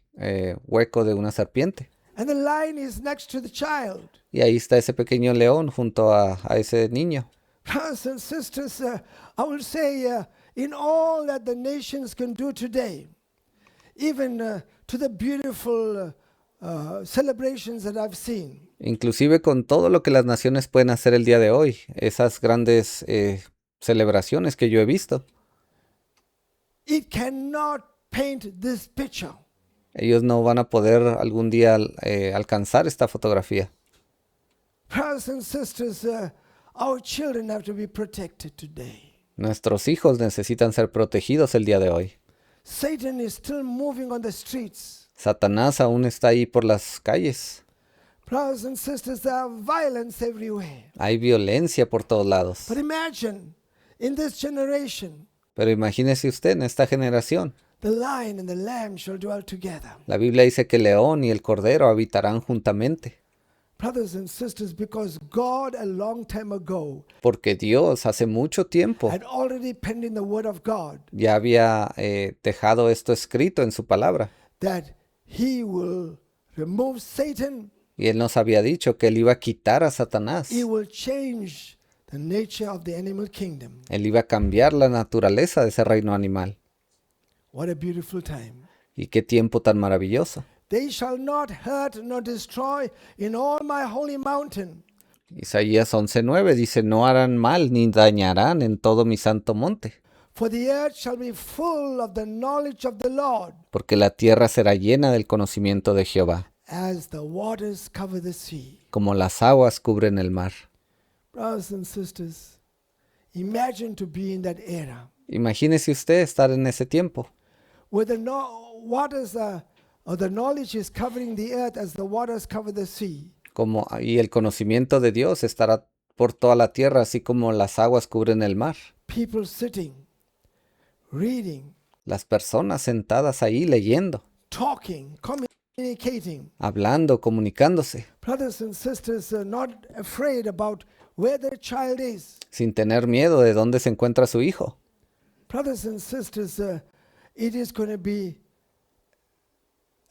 hueco de una serpiente. And the lion is next to the child. Y ahí está ese pequeño león junto a ese niño. Brothers and sisters, I will say, in all that the nations can do today, even to the beautiful celebrations that I've seen, Inclusive con todo lo que las naciones pueden hacer el día de hoy, esas grandes celebraciones que yo he visto, it cannot paint this picture. ellos no van a poder algún día alcanzar esta fotografía. Brothers and sisters, our children have to be protected today. Nuestros hijos necesitan ser protegidos el día de hoy. Satan is still moving on the streets. Satanás aún está ahí por las calles. Brothers and sisters, there are violence everywhere. Hay violencia por todos lados. But imagine, in this generation, Pero imagínese usted, en esta generación, the lion and the lamb shall dwell together. la Biblia dice que el león y el cordero habitarán juntamente. Brothers and sisters, because God a long time ago Porque Dios hace mucho tiempo had already penned in the word of God ya había dejado esto escrito en su palabra. that he will remove Satan, Y Él nos había dicho que Él iba a quitar a Satanás. he will change the nature of the animal kingdom. Él iba a cambiar la naturaleza de ese reino animal. What a beautiful time. Y qué tiempo tan maravilloso. They shall not hurt nor destroy in all my holy mountain. Isaías 11:9 dice, no harán mal ni dañarán en todo mi santo monte, For the earth shall be full of the knowledge of the Lord, porque la tierra será llena del conocimiento de Jehová, as the waters cover the sea. como las aguas cubren el mar. Brothers and sisters, imagine to be in that era Imagínese usted estar en ese tiempo, where the waters or the knowledge is covering the earth as the waters cover the sea. y el conocimiento de Dios estará por toda la tierra, así como las aguas cubren el mar. People sitting, reading, Las personas sentadas ahí leyendo, talking, communicating. hablando, comunicándose, Brothers and sisters are not afraid about where their child is. sin tener miedo de dónde se encuentra su hijo. Brothers and sisters, it is going to be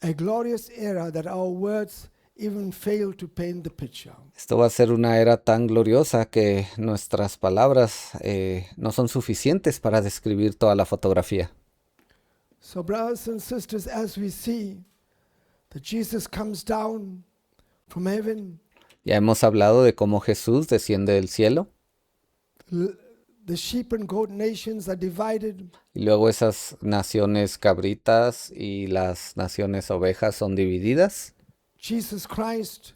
a glorious era that our words even fail to paint the picture. Esto va a ser una era tan gloriosa que nuestras palabras no son suficientes para describir toda la fotografía. So brothers and sisters, as we see that Jesus comes down from heaven, Ya hemos hablado de cómo Jesús desciende del cielo the sheep and goat nations are divided. y luego esas naciones cabritas y las naciones ovejas son divididas. Jesus Christ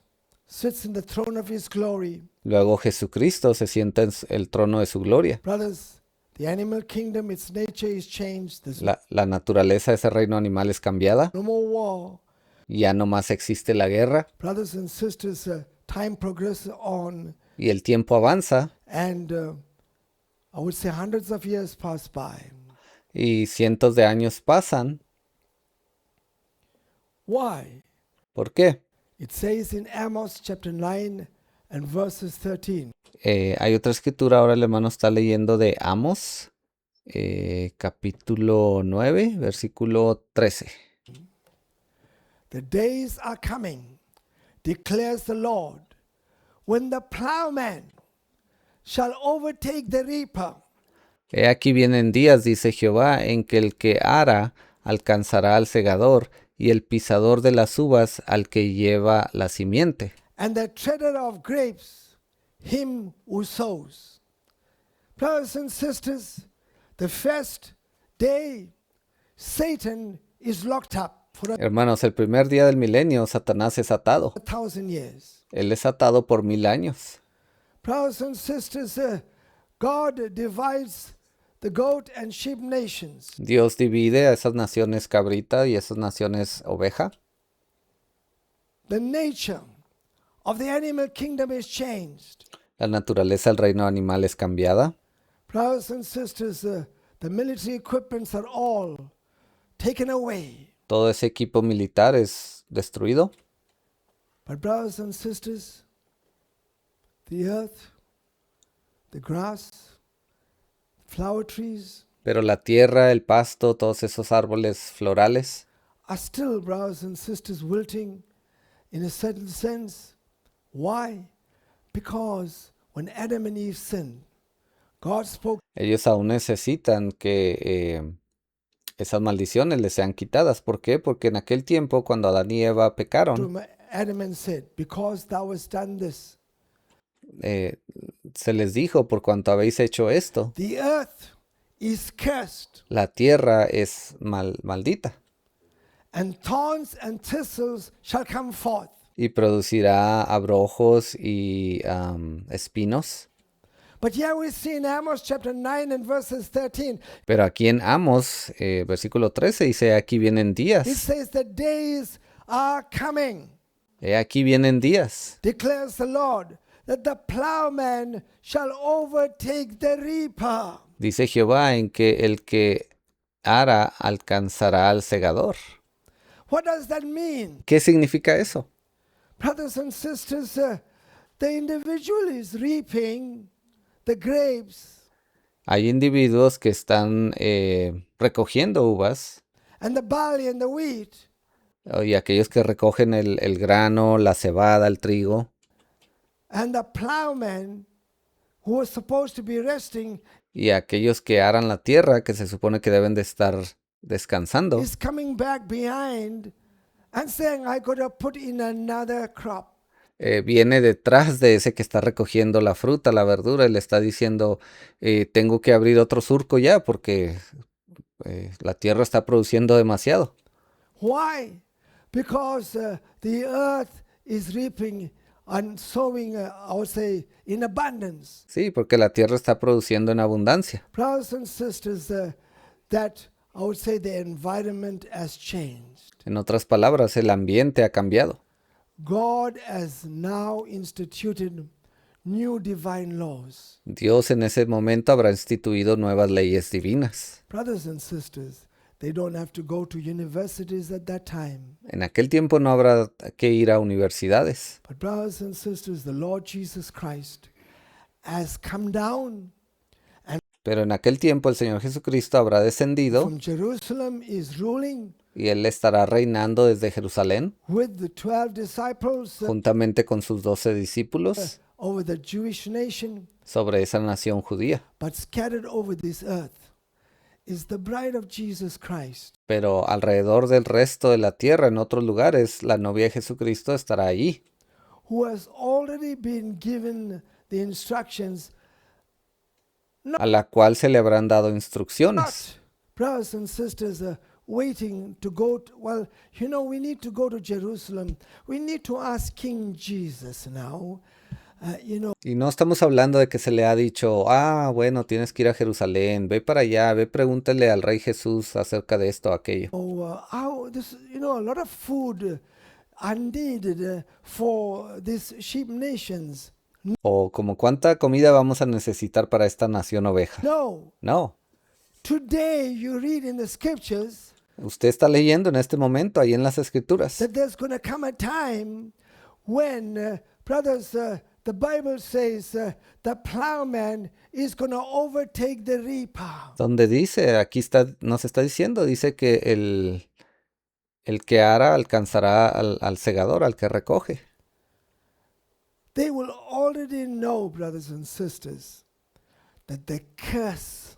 sits in the throne of his glory. Luego Jesucristo se sienta en el trono de su gloria. Brothers, the animal kingdom, its nature is changed. There's La naturaleza de ese reino animal es cambiada. no more war. Ya no más existe la guerra Brothers and sisters, time progresses on, y el tiempo avanza and I would say hundreds of years pass by. y cientos de años pasan. Why? ¿Por qué? It says in Amos chapter 9 and verses 13. Hay otra escritura, ahora el hermano está leyendo de Amos, capítulo 9, versículo 13. The days are coming, declares the Lord, when the plowman shall overtake the reaper, He aquí vienen días, dice Jehová, en que el que ara alcanzará al segador y el pisador de las uvas al que lleva la simiente. and the treader of grapes, him who sows. Brothers and sisters, the first day Satan is locked up for Hermanos, el primer día del milenio, Satanás es atado. 1,000 years. Él es atado por 1000 años. Brothers and sisters, God divides the goat and sheep nations. Dios divide a esas naciones cabrita y esas naciones oveja. The nature of the animal kingdom is changed. La naturaleza del reino animal es cambiada. Brothers and sisters, the military equipments are all taken away. Todo ese equipo militar es destruido. But brothers and sisters, the earth, the grass, flower trees Pero la tierra, el pasto, todos esos árboles florales are still, brothers and sisters, wilting in a certain sense. Why? Because when Adam and Eve sinned, God spoke ellos aún necesitan que esas maldiciones les sean quitadas. ¿Por qué? Porque en aquel tiempo, cuando Adán y Eva pecaron, to Adam and said, because thou hast done this, se les dijo, por cuanto habéis hecho esto, the earth is cursed, la tierra es maldita and thorns and thistles shall come forth. y producirá abrojos y espinos. But here we see in Amos chapter 9 and verses 13, Pero aquí en Amos, versículo 13, dice, aquí vienen it días. says the days are coming, Aquí vienen días, declares the Lord, that the plowman shall overtake the reaper. dice Jehová, en que el que ara alcanzará al segador. What does that mean? ¿Qué significa eso? Brothers and sisters, the individual is reaping the grapes, Hay individuos que están recogiendo uvas and the barley and the wheat, y aquellos que recogen el grano, la cebada, el trigo. and the plowman who was supposed to be resting, y aquellos que aran la tierra, que se supone que deben de estar descansando, is coming back behind and saying, I got to put in another crop. viene detrás de ese que está recogiendo la fruta, la verdura, y le está diciendo, tengo que abrir otro surco ya porque la tierra está produciendo demasiado. Why? Because the earth is reaping and sowing, I would say, in abundance. Sí, porque la tierra está produciendo en abundancia. Brothers and sisters, that I would say the environment has changed. En otras palabras, el ambiente ha cambiado. God has now instituted new divine laws. Dios en ese momento habrá instituido nuevas leyes divinas. Brothers and sisters, they don't have to go to universities at that time. En aquel tiempo no habrá que ir a universidades, But brothers and sisters, the Lord Jesus Christ has come down pero en aquel tiempo el Señor Jesucristo habrá descendido from Jerusalem, is ruling y Él estará reinando desde Jerusalén with the 12 disciples juntamente con sus 12 discípulos over the Jewish nation, sobre esa nación judía. but scattered over this earth is the bride of Jesus Christ. Pero alrededor del resto de la tierra, en otros lugares, la novia de Jesucristo estará allí, Who has already been given the instructions, a la cual se le habrán dado instrucciones. not brothers and sisters waiting to go to, well, you know, we need to go to Jerusalem. We need to ask King Jesus now. You know, Y no estamos hablando de que se le ha dicho, bueno, tienes que ir a Jerusalén, ve para allá, ve, pregúntale al Rey Jesús acerca de esto o aquello. how this, you know, a lot of food are needed for these sheep nations. O como cuánta comida vamos a necesitar para esta nación oveja. No, No, today you read in the scriptures usted está leyendo en este momento ahí en las Escrituras that there's going to come a time when, brothers, the Bible says the plowman is going to overtake the reaper. donde dice, aquí está, nos está diciendo, dice que el que ara alcanzará al segador, al que recoge. They will already know, brothers and sisters, that the curse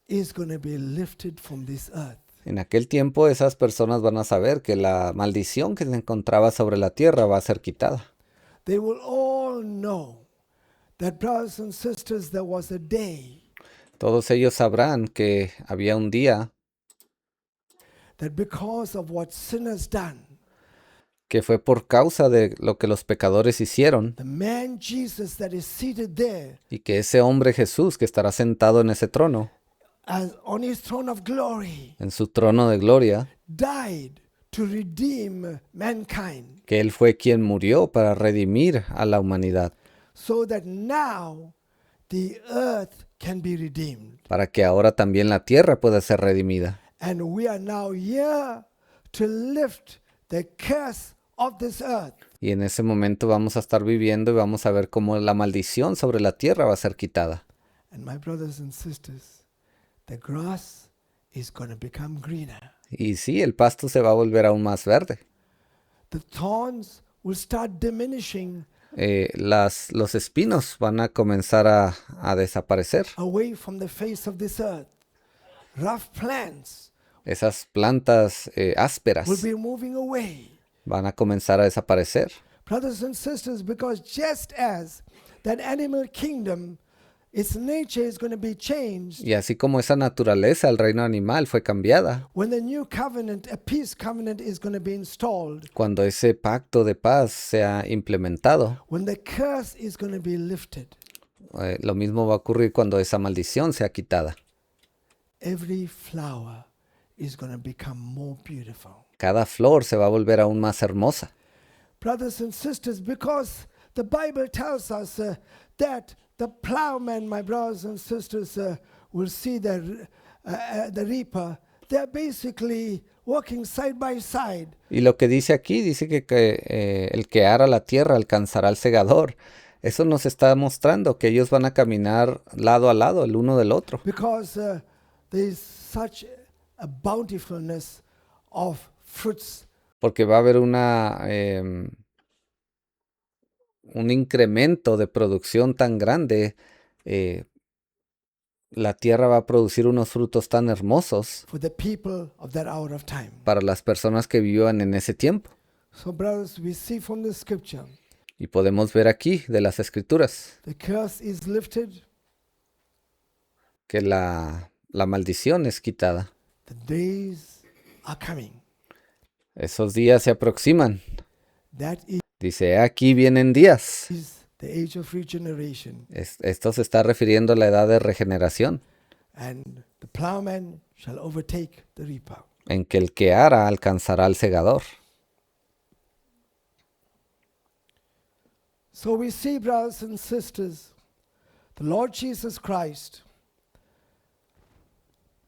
is going to be lifted from this earth. En aquel tiempo esas personas van a saber que la maldición que se encontraba sobre la tierra va a ser quitada. They will all know that, brothers and sisters, there was a day Todos ellos sabrán que había un día that because of what sinners done, que fue por causa de lo que los pecadores hicieron, the man Jesus that is seated there y que ese hombre Jesús que estará sentado en ese trono, as on his throne of glory, en su trono de gloria, died to redeem mankind, que Él fue quien murió para redimir a la humanidad, so that now the earth can be redeemed. para que ahora también la tierra pueda ser redimida. And we are now here to lift the curse of this earth. Y en ese momento vamos a estar viviendo y vamos a ver cómo la maldición sobre la tierra va a ser quitada. And my brothers and sisters, the grass is going to become greener. Y sí, el pasto se va a volver aún más verde. The thorns will start diminishing Los espinos van a comenzar a desaparecer. away from the face of this earth. Rough plants Esas plantas ásperas will be moving away. van a comenzar a desaparecer. Brothers and sisters, because just as that animal kingdom, its nature is going to be changed Y así como esa naturaleza, el reino animal, fue cambiada, when the new covenant, a peace covenant, is going to be installed, cuando ese pacto de paz sea implementado, when the curse is going to be lifted, lo mismo va a ocurrir cuando esa maldición sea quitada. every flower is going to become more beautiful. Cada flor se va a volver aún más hermosa. Brothers and sisters, because the Bible tells us that the plowman, my brothers and sisters, will see the reaper. They're basically working side by side. Y lo que dice aquí, dice que el que ara la tierra alcanzará al segador. Eso nos está mostrando que ellos van a caminar lado a lado, el uno del otro. Because there is such a bountifulness of fruits. Porque va a haber un incremento de producción tan grande, la tierra va a producir unos frutos tan hermosos for the people of that hour of time. para las personas que vivan en ese tiempo. So, brothers, we see from the scripture Y podemos ver aquí de las escrituras the curse is lifted, que la maldición es quitada. the days are coming. Esos días se aproximan. That Dice, aquí vienen días. is the age of regeneration, Esto se está refiriendo a la edad de regeneración, and the plowman shall overtake the reaper. en que el que ara alcanzará al segador. So we see, brothers and sisters, the Lord Jesus Christ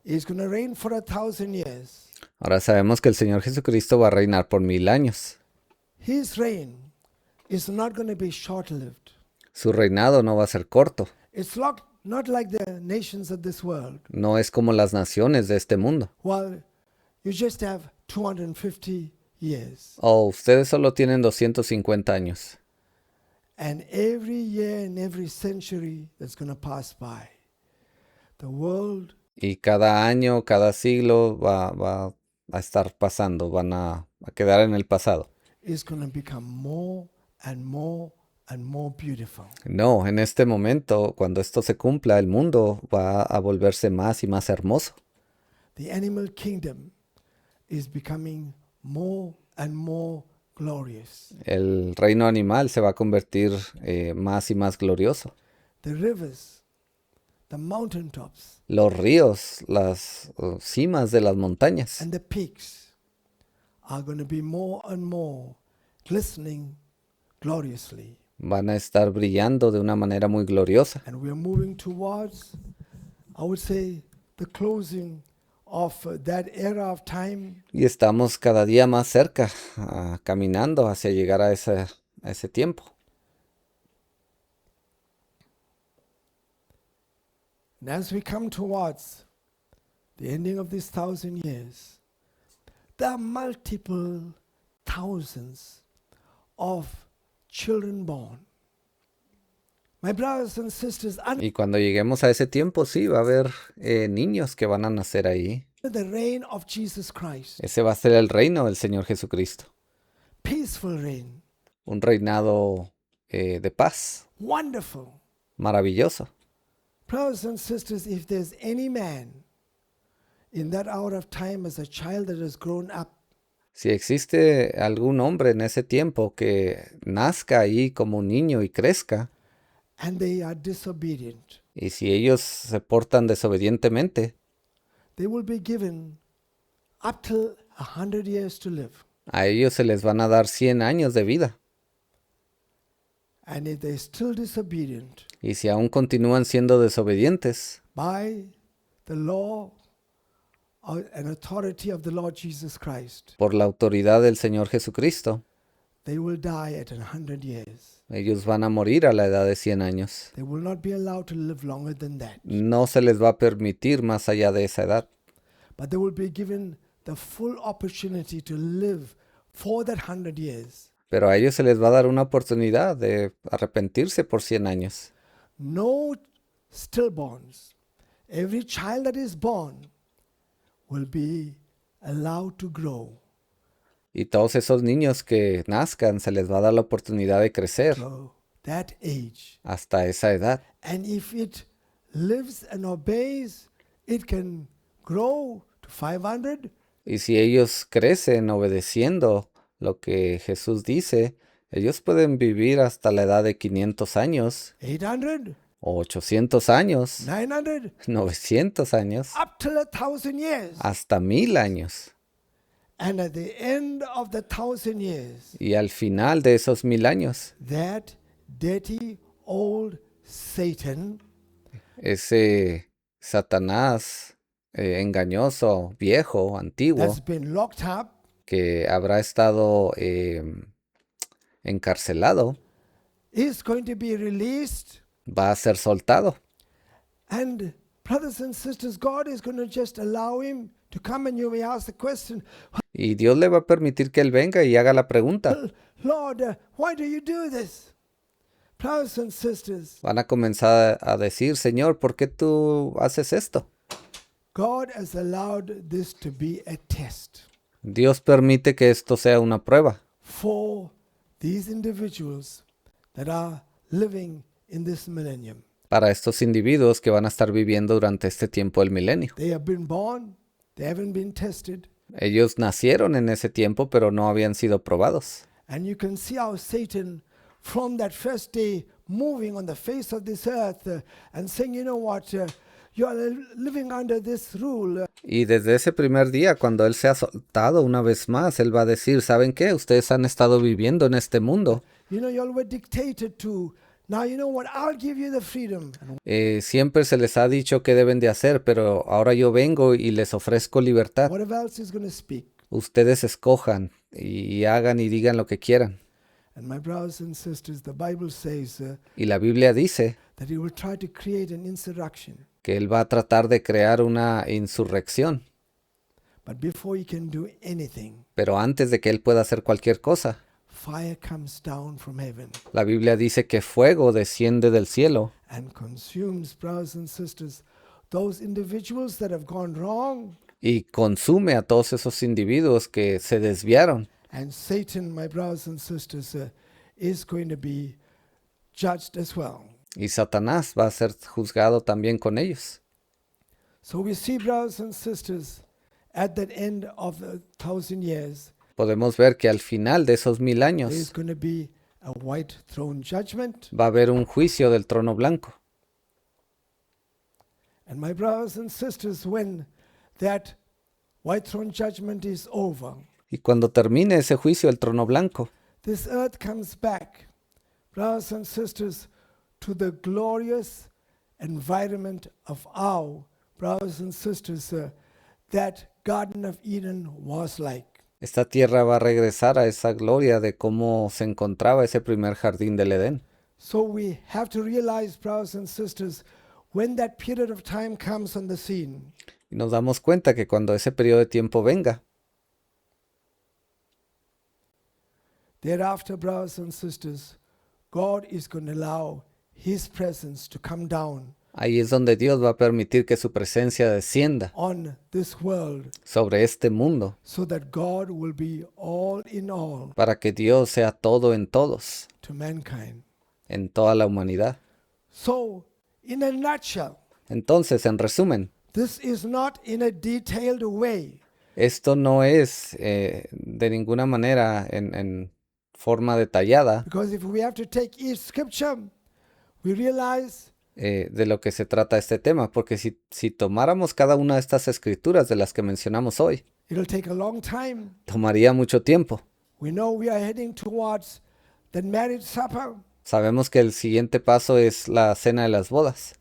is going to reign for 1,000 years. Ahora sabemos que el Señor Jesucristo va a reinar por 1000 años. His reign is not going to be short-lived. Su reinado no va a ser corto. It's not like the nations of this world. No es como las naciones de este mundo. Well, you just have 250 years. Oh, ustedes solo tienen 250 años. And every year and every century that's going to pass by, the world Y cada año, cada siglo va a estar pasando, van a quedar en el pasado. is going to become more and more and more beautiful. No, en este momento, cuando esto se cumpla, el mundo va a volverse más y más hermoso. The animal kingdom is becoming more and more glorious. El reino animal se va a convertir más y más glorioso. The rivers, the mountaintops, Los ríos, las cimas de las montañas and the peaks are going to be more and more glistening gloriously. van a estar brillando de una manera muy gloriosa. And we are moving towards, I would say, the closing of that era of time. Y estamos cada día más cerca, caminando hacia llegar a ese tiempo. And as we come towards the ending of these 1,000 years, there are multiple thousands of children born. My brothers and sisters, under Y cuando lleguemos a ese tiempo, sí, va a haber niños que van a nacer ahí. the reign of Jesus Christ, Ese va a ser el reino del Señor Jesucristo. peaceful reign, Un reinado de paz, wonderful. maravilloso. Brothers and sisters, if there's any man in that hour of time as a child that has grown up, Si existe algún hombre en ese tiempo que nazca ahí como un niño y crezca, and they are disobedient, y si ellos se portan desobedientemente, they will be given up till 100 years to live. a ellos se les van a dar 100 años de vida. And if they're still disobedient, Y si aún continúan siendo desobedientes, by the law and authority of the Lord Jesus Christ, por la autoridad del Señor Jesucristo, they will die at 100 years. ellos van a morir a la edad de 100 años. They will not be allowed to live longer than that. No se les va a permitir más allá de esa edad, But they will be given the full opportunity to live for that 100 years. pero a ellos se les va a dar una oportunidad de arrepentirse por 100 años. No stillborns. Every child that is born will be allowed to grow. Y todos esos niños que nazcan se les va a dar la oportunidad de crecer So that age. hasta esa edad. And if it lives and obeys, it can grow to 500, Y si ellos crecen obedeciendo lo que Jesús dice, ellos pueden vivir hasta la edad de 500 años, 800, o 800 años, 900, 900 años, up till 1,000 years. hasta 1000 años. And at the end of the 1,000 years, Y al final de esos 1000 años, that dirty old Satan ese Satanás engañoso, viejo, antiguo, that's been locked up que habrá estado encarcelado, is going to be released. va a ser soltado. And brothers and sisters, God is going to just allow him to come, and you may ask the question, Y Dios le va a permitir que él venga y haga la pregunta. Lord, why do you do this? Brothers and sisters, Van a comenzar a decir, Señor, ¿por qué tú haces esto? God has allowed this to be a test Dios permite que esto sea una prueba for these individuals that are living in this millennium. para estos individuos que van a estar viviendo durante este tiempo del milenio. They have been born, they haven't been tested, Ellos nacieron en ese tiempo, pero no habían sido probados. and you can see how Satan, from that first day, moving on the face of this earth and saying, you know what, you are living under this rule. Y desde ese primer día, cuando Él se ha soltado una vez más, Él va a decir, ¿saben qué? Ustedes han estado viviendo en este mundo. You know, you all were dictated to. Now, you know what, I'll give you the freedom. Siempre se les ha dicho qué deben de hacer, pero ahora yo vengo y les ofrezco libertad. Whatever else is going to speak. Ustedes escojan y hagan y digan lo que quieran. And my brothers and sisters, the Bible says Y la Biblia dice that he will try to create an insurrection. que Él va a tratar de crear una insurrección. But before he can do anything, Pero antes de que Él pueda hacer cualquier cosa, fire comes down from heaven la Biblia dice que fuego desciende del cielo and consumes, brothers and sisters, those individuals that have gone wrong. y consume a todos esos individuos que se desviaron. And Satan, my brothers and sisters, is going to be judged as well. Y Satanás va a ser juzgado también con ellos. So we see, brothers and sisters, at the end of the 1,000 years, Podemos ver que al final de esos 1000 there is años going to be a white throne judgment. va a haber un juicio del trono blanco. And my brothers and sisters, when that white throne judgment is over, Y cuando termine ese juicio del trono blanco, this earth comes back, brothers and sisters, to the glorious environment of our brothers and sisters that Garden of Eden was like. esta tierra va a regresar a esa gloria de cómo se encontraba ese primer jardín del Edén. So we have to realize, brothers and sisters, when that period of time comes on the scene, Y nos damos cuenta que cuando ese periodo de tiempo venga, thereafter, brothers and sisters, God is going to allow His presence to come down ahí es donde Dios va a permitir que su presencia descienda on this world sobre este mundo, so that God will be all in all para que Dios sea todo en todos, to mankind. en toda la humanidad. So, in a nutshell, Entonces, en resumen, this is not in a detailed way. esto no es de ninguna manera en forma detallada Because if we have to take each scripture, we realize de lo que se trata este tema, porque si tomáramos cada una de estas escrituras de las que mencionamos hoy, it'll take a long time. tomaría mucho tiempo. We know we are heading towards the marriage supper. Sabemos que el siguiente paso es la cena de las bodas.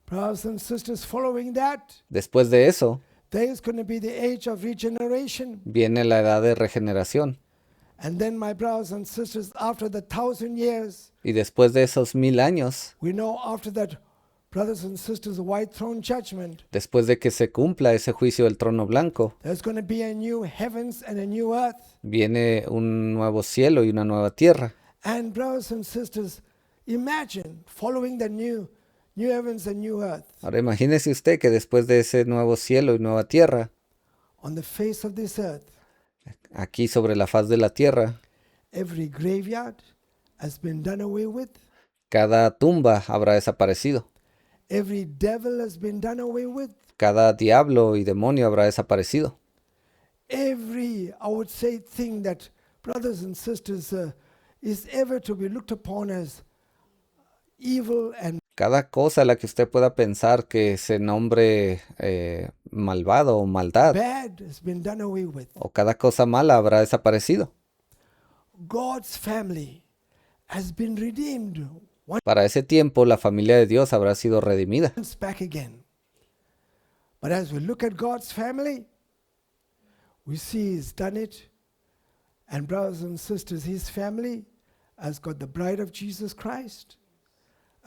Brothers and sisters, following that, Después de eso, there is going to be the age of regeneration. viene la edad de regeneración. And then, my brothers and sisters, after the 1,000 years, Y después de esos 1000 años, we know after that, brothers and sisters, the white throne judgment, después de que se cumpla ese juicio del trono blanco, there's going to be a new heavens and a new earth. viene un nuevo cielo y una nueva tierra. And brothers and sisters, imagine following the new heavens and new earth. Ahora imagínese usted que después de ese nuevo cielo y nueva tierra, On the face of this earth, aquí sobre la faz de la tierra, every graveyard has been done away with. cada tumba habrá desaparecido. Every devil has been done away with. Cada diablo y demonio habrá desaparecido. Every, I would say, thing that, brothers and sisters, is ever to be looked upon as evil and Cada cosa a la que usted pueda pensar que se nombre malvado o maldad, bad has been done away with. o cada cosa mala habrá desaparecido. God's family has been redeemed Para ese tiempo la familia de Dios habrá sido redimida. once back again. But as we look at God's family, we see He's done it. And brothers and sisters, His family has got the bride of Jesus Christ,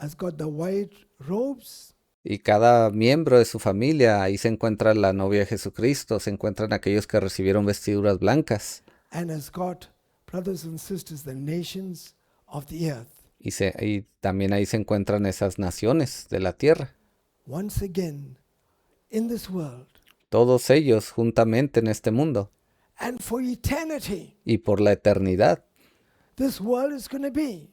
has got the white robes, Y cada miembro de su familia, ahí se encuentra la novia de Jesucristo, se encuentran aquellos que recibieron vestiduras blancas. and has got, brothers and sisters, the nations of the earth. y también ahí se encuentran esas naciones de la tierra. Once again, in this world, Todos ellos juntamente en este mundo. and for eternity, Y por la eternidad, this world is going to be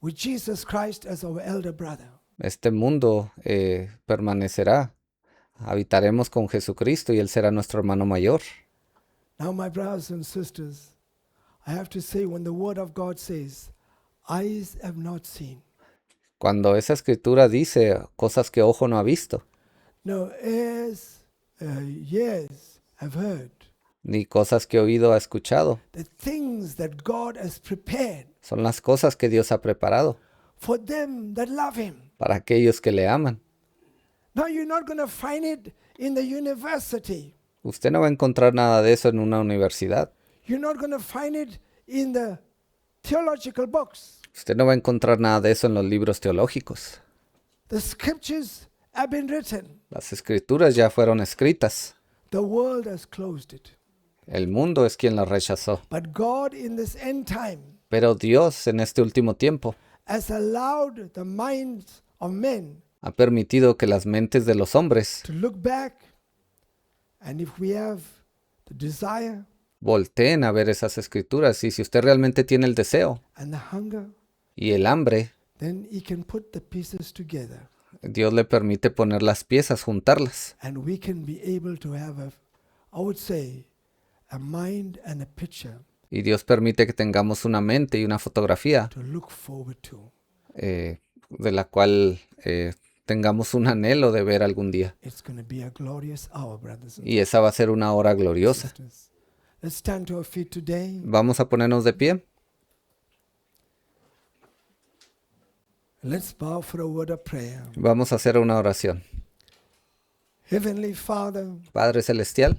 with Jesus Christ as our elder brother. este mundo permanecerá. Habitaremos con Jesucristo y Él será nuestro hermano mayor. Now, my brothers and sisters, I have to say, when the Word of God says, eyes have not seen, Cuando esa escritura dice cosas que ojo no ha visto, no ears, ears have heard, ni cosas que oído ha escuchado, the things that God has prepared son las cosas que Dios ha preparado for them that love Him. para aquellos que le aman. Now, you're not going to find it in the university. Usted no va a encontrar nada de eso en una universidad. You're not going to find it in the theological books. Usted no va a encontrar nada de eso en los libros teológicos. The scriptures have been written. Las escrituras ya fueron escritas. The world has closed it. El mundo es quien las rechazó. But God in this end time Pero Dios en este último tiempo has allowed the minds of men ha permitido que las mentes de los hombres to look back, and if we have the desire volteen a ver esas escrituras. Y si usted realmente tiene el deseo and the hunger, y el hambre, then He can put the pieces together, Dios le permite poner las piezas, juntarlas. and we can be able to have I would say, a mind and a picture Y Dios permite que tengamos una mente y una fotografía to look forward to. de la cual tengamos un anhelo de ver algún día. It's going to be a glorious hour, brothers and Y esa va a ser una hora gloriosa. sisters. Let's stand to our feet today. Vamos a ponernos de pie. Let's bow for a word of prayer. Vamos a hacer una oración. Heavenly Father, Padre Celestial,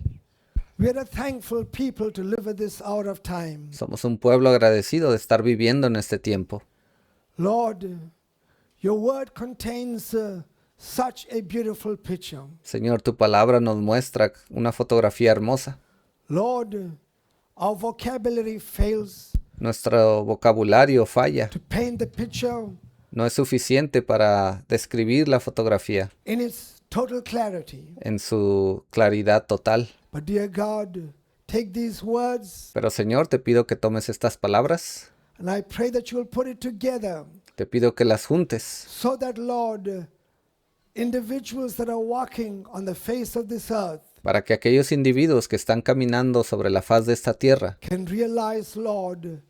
we are a thankful people to live at this hour of time. somos un pueblo agradecido de estar viviendo en este tiempo. Lord, your word contains such a beautiful picture. Señor, tu palabra nos muestra una fotografía hermosa. Lord, our vocabulary fails Nuestro vocabulario falla. to paint the picture No es suficiente para describir la fotografía in its total clarity. en su claridad total. But dear God, take these words Pero Señor, te pido que tomes estas palabras, and I pray that you will put it together te pido que las juntes, so that, Lord, individuals that are walking on the face of this earth para que aquellos individuos que están caminando sobre la faz de esta tierra can realize, Lord,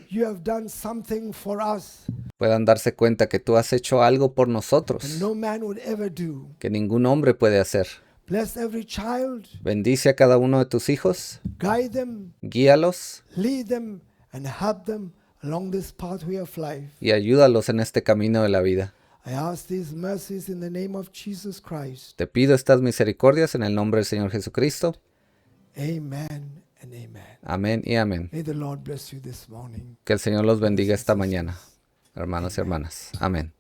you have done something for us puedan darse cuenta que tú has hecho algo por that nosotros, no man would ever do. que ningún hombre puede hacer. Bless every child, Bendice a cada uno de tus hijos, guide them, guíalos lead them, and help them along this pathway of life. y ayúdalos en este camino de la vida. I ask these mercies in the name of Jesus Christ. Te pido estas misericordias en el nombre del Señor Jesucristo. Amen and amen. Amén y amén. May the Lord bless you this morning. Que el Señor los bendiga esta mañana, hermanos y hermanas. Amén.